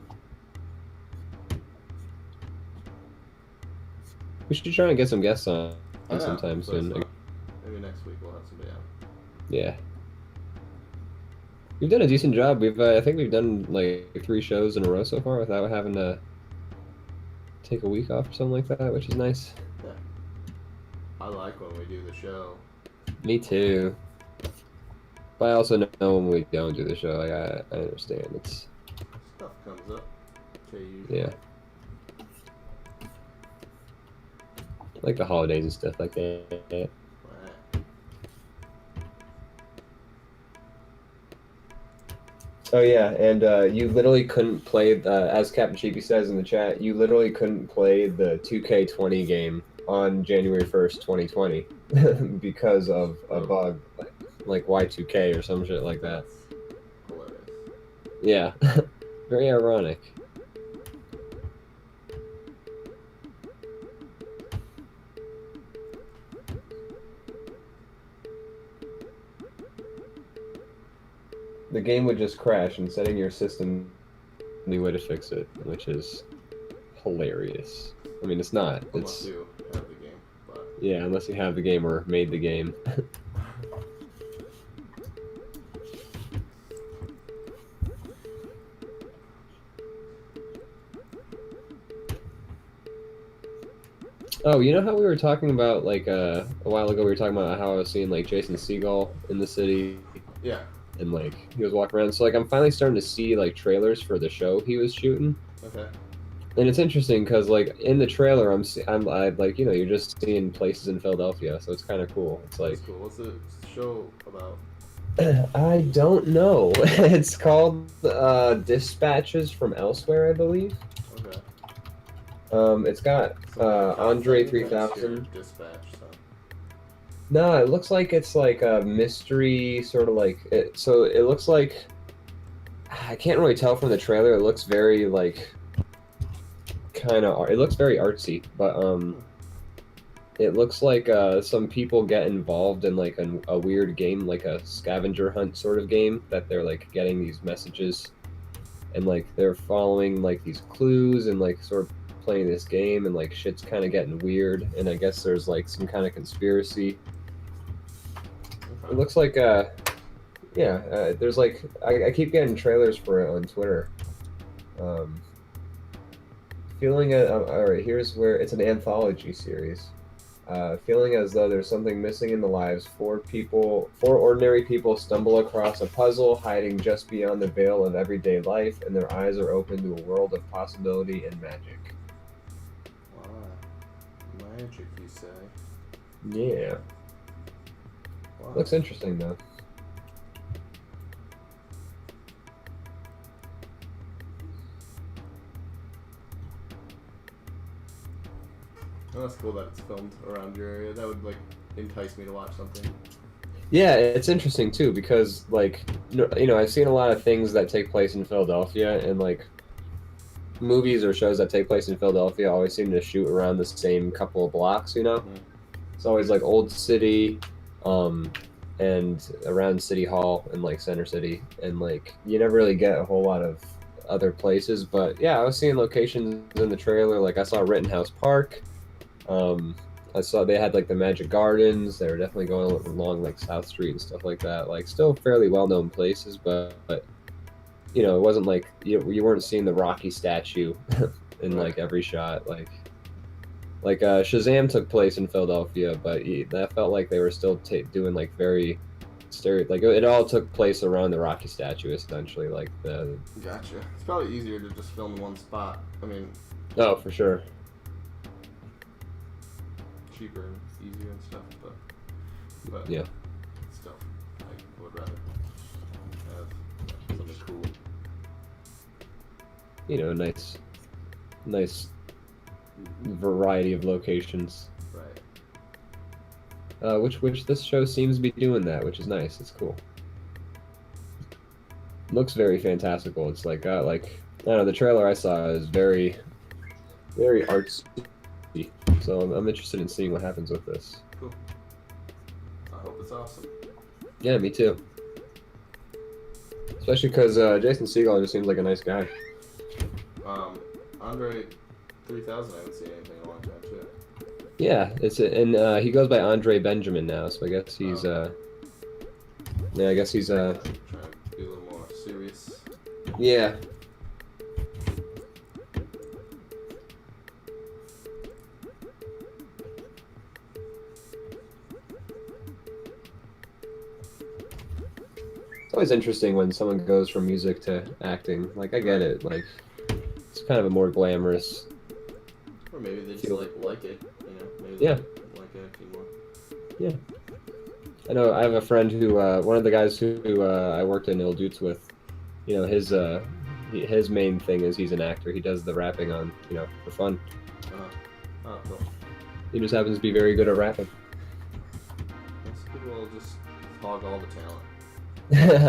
We should try and get some guests on Yeah, sometime so soon. Maybe next week we'll have somebody on. Yeah. We've done a decent job. I think we've done like 3 shows in a row so far without having to take a week off or something like that, which is nice. Yeah. I like when we do the show. Me too. But I also know when we don't do the show. Like I understand it's. Stuff comes up. Usually. Yeah. Like the holidays and stuff like that. Right. Oh yeah, and you literally couldn't play, as Captain Cheapy says in the chat, you literally couldn't play the 2K20 game on January 1st, 2020 because of a bug, like Y2K or some shit like that. Hilarious. Yeah, very ironic. The game would just crash, and setting your system the way to fix it, which is hilarious. I mean, it's not. Unless you have the game, but. Yeah, unless you have the game or made the game. Oh, you know how we were talking about, like, a while ago, we were talking about how I was seeing, like, Jason Segel in the city? Yeah. And, like, he was walking around. So, like, I'm finally starting to see, like, trailers for the show he was shooting. Okay. And it's interesting because, like, in the trailer, I'm like, you know, you're just seeing places in Philadelphia, so it's kind of cool. It's like, that's cool. What's the show about? I don't know. It's called Dispatches from Elsewhere, I believe. Okay. It's got Andre 3000. Dispatch. So. No, it looks like it's like a mystery, sort of like it. So it looks like I can't really tell from the trailer. It looks very like kind of. It looks very artsy, but it looks like some people get involved in like a weird game, like a scavenger hunt sort of game, that they're like getting these messages, and like they're following like these clues and like sort of playing this game, and like shit's kind of getting weird, and I guess there's like some kind of conspiracy. It looks like there's like I keep getting trailers for it on Twitter. Feeling all right, here's where it's an anthology series. Feeling as though there's something missing in the lives, 4 ordinary people stumble across a puzzle hiding just beyond the veil of everyday life, and their eyes are open to a world of possibility and magic. Magic, you say? Yeah. Wow. Looks interesting, though. Oh, that's cool that it's filmed around your area. That would, like, entice me to watch something. Yeah, it's interesting, too, because, like, you know, I've seen a lot of things that take place in Philadelphia, and, like, movies or shows that take place in Philadelphia always seem to shoot around the same couple of blocks, you know? Mm-hmm. It's always, like, Old City, and around City Hall and, like, Center City, and, like, you never really get a whole lot of other places, but, yeah, I was seeing locations in the trailer. Like, I saw Rittenhouse Park. I saw they had like the Magic Gardens. They were definitely going along like South Street and stuff like that. Like still fairly well-known places, but you know, it wasn't like you weren't seeing the Rocky statue in Right. like every shot. Like Shazam took place in Philadelphia, but that felt like they were still doing like very like it all took place around the Rocky statue essentially. Like the Gotcha. It's probably easier to just film in one spot. I mean, oh for sure. cheaper and easier and stuff, but Yeah. still, I would rather have something cool. You know, nice variety of locations. Right. Which this show seems to be doing that, which is nice. It's cool. Looks very fantastical. It's like I don't know, the trailer I saw is very artsy. So I'm interested in seeing what happens with this. Cool. I hope it's awesome. Yeah, me too. Especially because Jason Segel just seems like a nice guy. Andre 3000, I haven't seen anything in a long time too. Yeah, and he goes by Andre Benjamin now, so I guess he's yeah, I guess he's Trying to be a little more serious. yeah. It's always interesting when someone goes from music to acting. Like I get it, like it's kind of a more glamorous. Or maybe they just Feel- like it, you know? Maybe Yeah. they like acting more. Yeah. I know I have a friend who one of the guys who I worked in Il Dutes with, you know, his main thing is he's an actor. He does the rapping on, you know, for fun. Oh, cool. He just happens to be very good at rapping. Most people will just hog all the talent.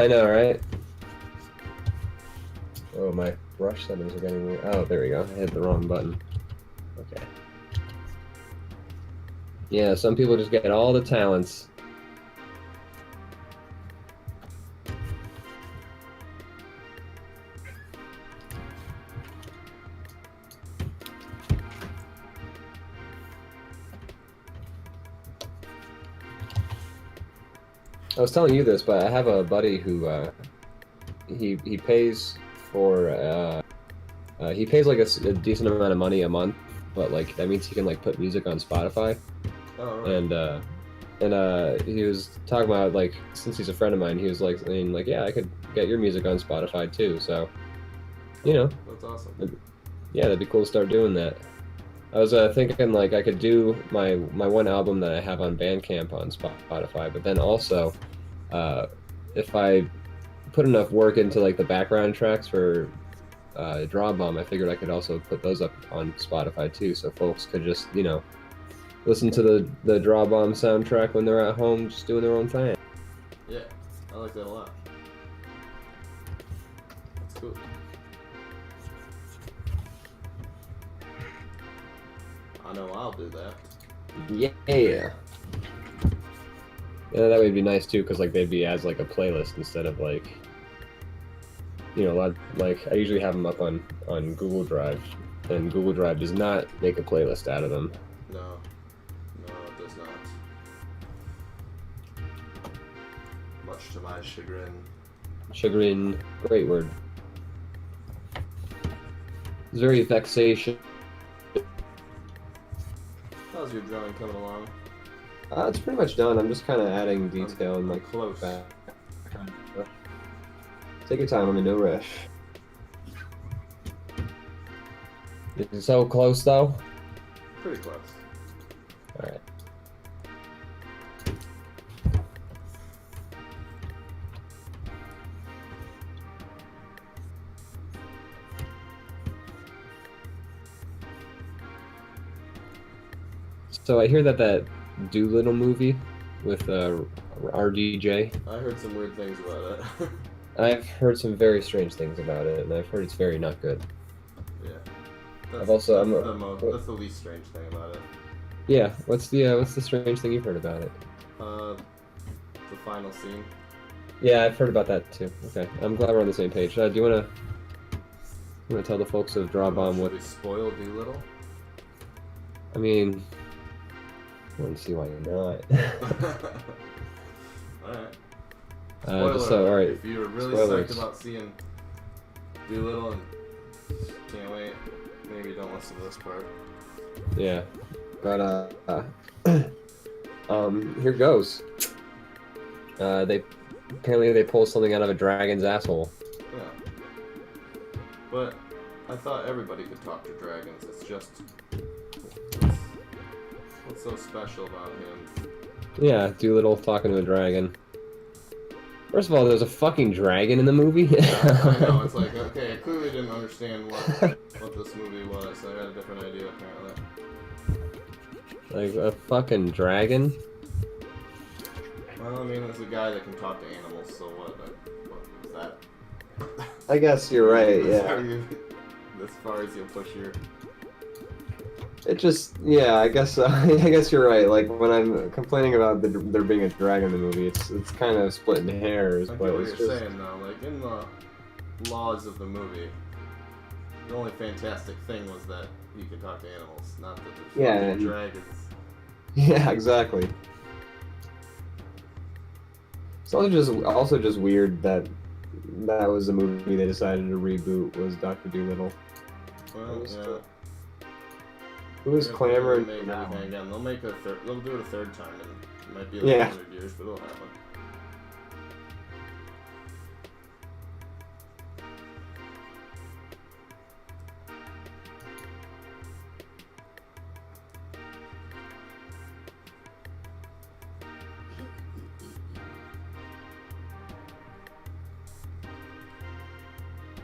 I know, right? Oh, my brush settings are getting weird. Oh, there we go. I hit the wrong button. Okay. Yeah, some people just get all the talents. I was telling you this, but I have a buddy who he pays for he pays like a decent amount of money a month, but like that means he can like put music on Spotify. Oh, right. And he was talking about like since he's a friend of mine, he was like saying like yeah I could get your music on Spotify too. So you know That's awesome. yeah that'd be cool to start doing that. I was thinking like I could do my one album that I have on Bandcamp on Spotify, but then also if I put enough work into like the background tracks for DrawBomb, I figured I could also put those up on Spotify too, so folks could just you know listen to the DrawBomb soundtrack when they're at home just doing their own thing. Yeah, I like that a lot. That's cool. I know I'll do that. Yeah. Yeah, that would be nice too, because like they'd be as like a playlist instead of like, you know, like I usually have them up on Google Drive, and Google Drive does not make a playlist out of them. No, it does not. Much to my chagrin. Chagrin, great word. It's very vexation. How's your drawing coming along? It's pretty much done. I'm just kind of adding detail in my close. back. Take your time. I'm in no rush. Is it so close though? Pretty close. All right. So I hear that Doolittle movie with RDJ. I heard some weird things about it. I've heard some very strange things about it, and I've heard it's very not good. Yeah. I've also That's the least strange thing about it. Yeah. What's the strange thing you've heard about it? The final scene. Yeah, I've heard about that too. Okay, I'm glad we're on the same page. Do you wanna tell the folks of DrawBomb what? Should we spoil Doolittle? I mean, I don't see why you're not. Alright. So, all right. If you were really Spoilers. psyched about seeing Doolittle and can't wait. Maybe don't listen to this part. Yeah, but here goes. They pull something out of a dragon's asshole. Yeah. But I thought everybody could talk to dragons. It's just what's so special about him? Yeah, Doolittle talking to a dragon. First of all, there's a fucking dragon in the movie. I know. It's like, okay, I clearly didn't understand what this movie was. I had a different idea apparently. Like a fucking dragon. Well, I mean, it's a guy that can talk to animals. So what is that? I guess you're right. Yeah. As far as you'll push your. It just, yeah, I guess you're right. Like when I'm complaining about there being a dragon in the movie, it's kind of splitting hairs. I but get what it's you're just saying though. Like in the laws of the movie, the only fantastic thing was that he could talk to animals, not that there's fucking dragons. Yeah, exactly. It's also just weird that was the movie they decided to reboot was Dr. Dolittle. Well, yeah. Who was clamoring? They'll make a third. They'll do it a third time, and it might be like 100 years, but it'll happen.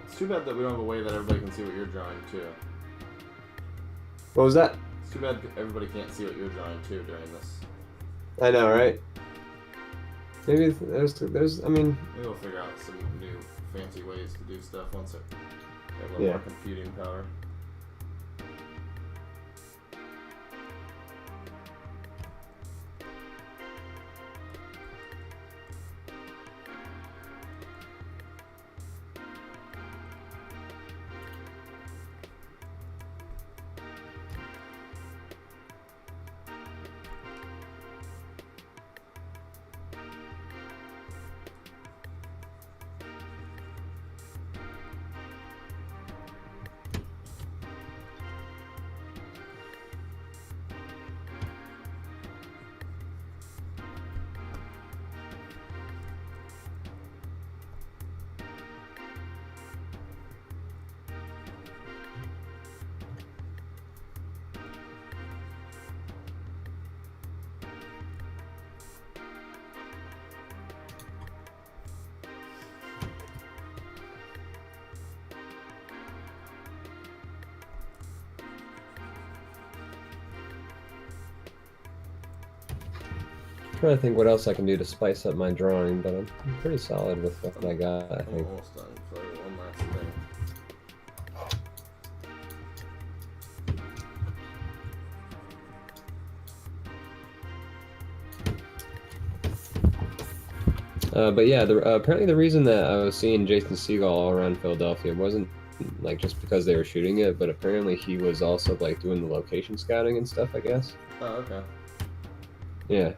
It's too bad that we don't have a way that everybody can see what you're drawing too. What was that? It's too bad everybody can't see what you're drawing too during this. I know, right? Maybe there's. I mean. Maybe we'll figure out some new fancy ways to do stuff once it have a little more computing power. I'm trying to think what else I can do to spice up my drawing, but I'm pretty solid with what I got, I think. Almost done. So one last thing. But yeah, apparently the reason that I was seeing Jason Segel all around Philadelphia wasn't like just because they were shooting it, but apparently he was also like doing the location scouting and stuff, I guess. Oh, okay. Yeah.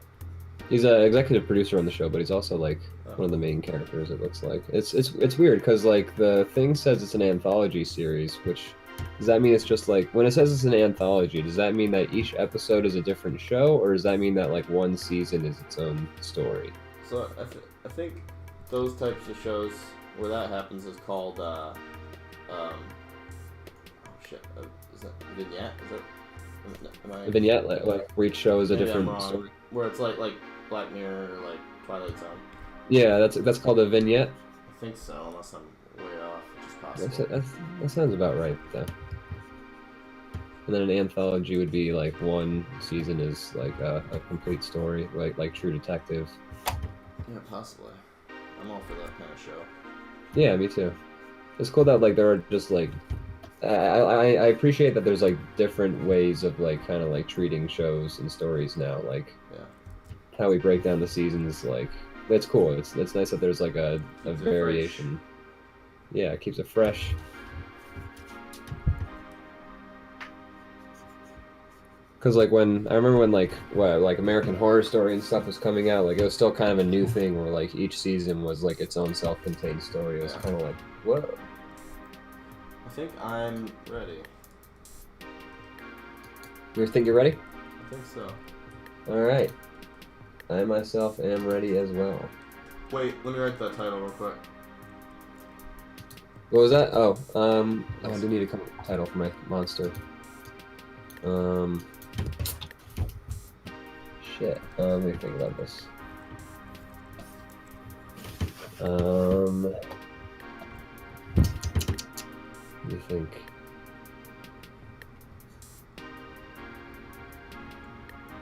He's an executive producer on the show, but he's also like one of the main characters. It looks like it's weird because like the thing says it's an anthology series, which does that mean it's just like when it says it's an anthology? Does that mean that each episode is a different show, or does that mean that like one season is its own story? So I think those types of shows where that happens is called oh shit, is that vignette? Is that A vignette, like where each show is a different story. Where it's like Black Mirror or like Twilight Zone. Yeah, that's called a vignette. I think so, unless I'm way off, which is possible. That sounds about right, though. And then an anthology would be like one season is like a complete story, like True Detective. Yeah, possibly. I'm all for that kind of show. Yeah, me too. It's cool that like there are just like I appreciate that there's like different ways of like kind of like treating shows and stories now. Like how we break down the seasons, like that's cool. It's nice that there's like a variation. Yeah, it keeps it fresh. Because like when I remember when like American Horror Story and stuff was coming out, like it was still kind of a new thing where like each season was like its own self-contained story. It was kind of like whoa. think I'm ready. You think you're ready? I think so. Alright. I myself am ready as well. Wait, let me write that title real quick. What was that? Oh, I do need a title for my monster. Shit. Let me think about this. Let me think.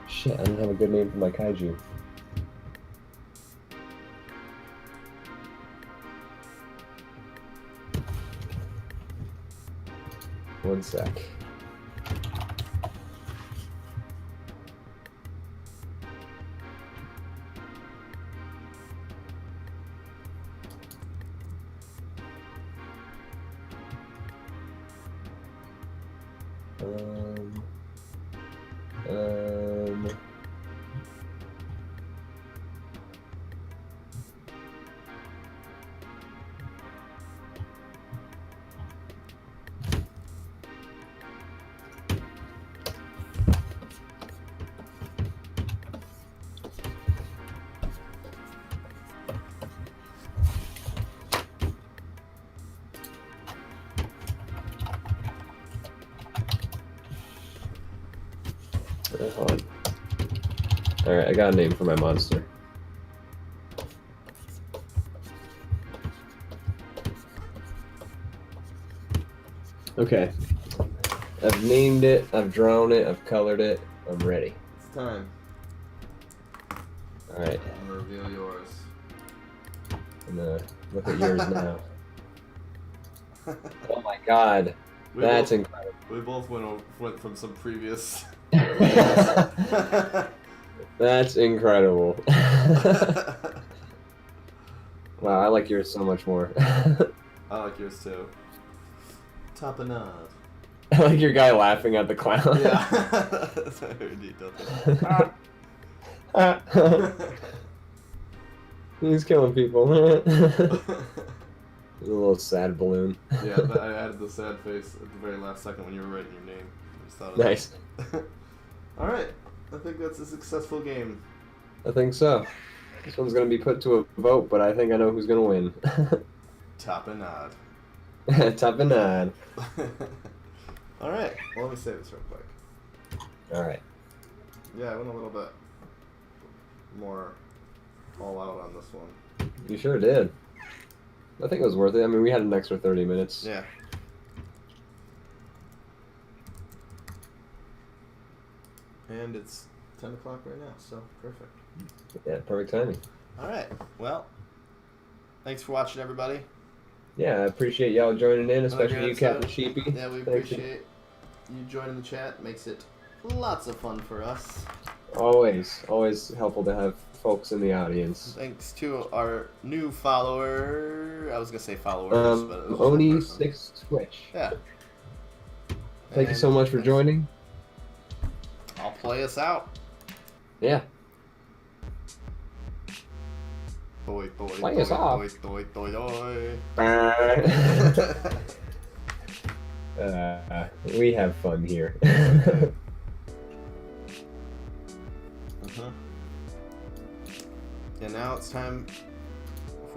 Shit, I don't have a good name for my kaiju. One sec. Hold on. Alright, I got a name for my monster. Okay. I've named it, I've drawn it, I've colored it, I'm ready. It's time. Alright. I'm gonna reveal yours. I'm gonna look at yours now. Oh my god. That's incredible. We both went from some previous... That's incredible. Wow, I like yours so much more. I like yours too. Top and nod. I like your guy laughing at the clown. Yeah. That's very detailed. He's killing people. A little sad balloon. Yeah, I added the sad face at the very last second when you were writing your name. I just thought of Nice. Alright, I think that's a successful game. I think so. This one's going to be put to a vote, but I think I know who's going to win. Top and nod. Top and nod. Alright, well, let me say this real quick. Alright. Yeah, I went a little bit more all out on this one. You sure did. I think it was worth it. I mean, we had an extra 30 minutes. Yeah. And it's 10 o'clock right now, so perfect. Yeah, perfect timing. Alright, well, thanks for watching, everybody. Yeah, I appreciate y'all joining in, especially Another you, great Captain Sheepy. Yeah, we appreciate you joining the chat. Makes it lots of fun for us. Always helpful to have folks in the audience. Thanks to our new follower. I was gonna say followers, but it was Oni6 Twitch. Yeah. Thank you so much for joining. I'll play us out. Yeah. Play us off. We have fun here. And now it's time,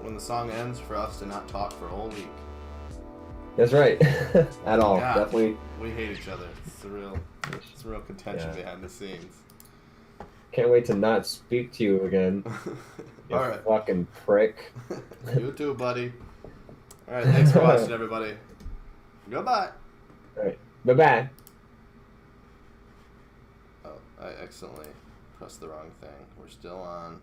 when the song ends, for us to not talk for a whole week. That's right. At all. God, Definitely. We hate each other. It's a real contention behind the scenes. Can't wait to not speak to you again. You All right. fucking prick. You too, buddy. All right. Thanks for watching, everybody. Goodbye. All right. Bye-bye. Oh, I accidentally pressed the wrong thing. We're still on.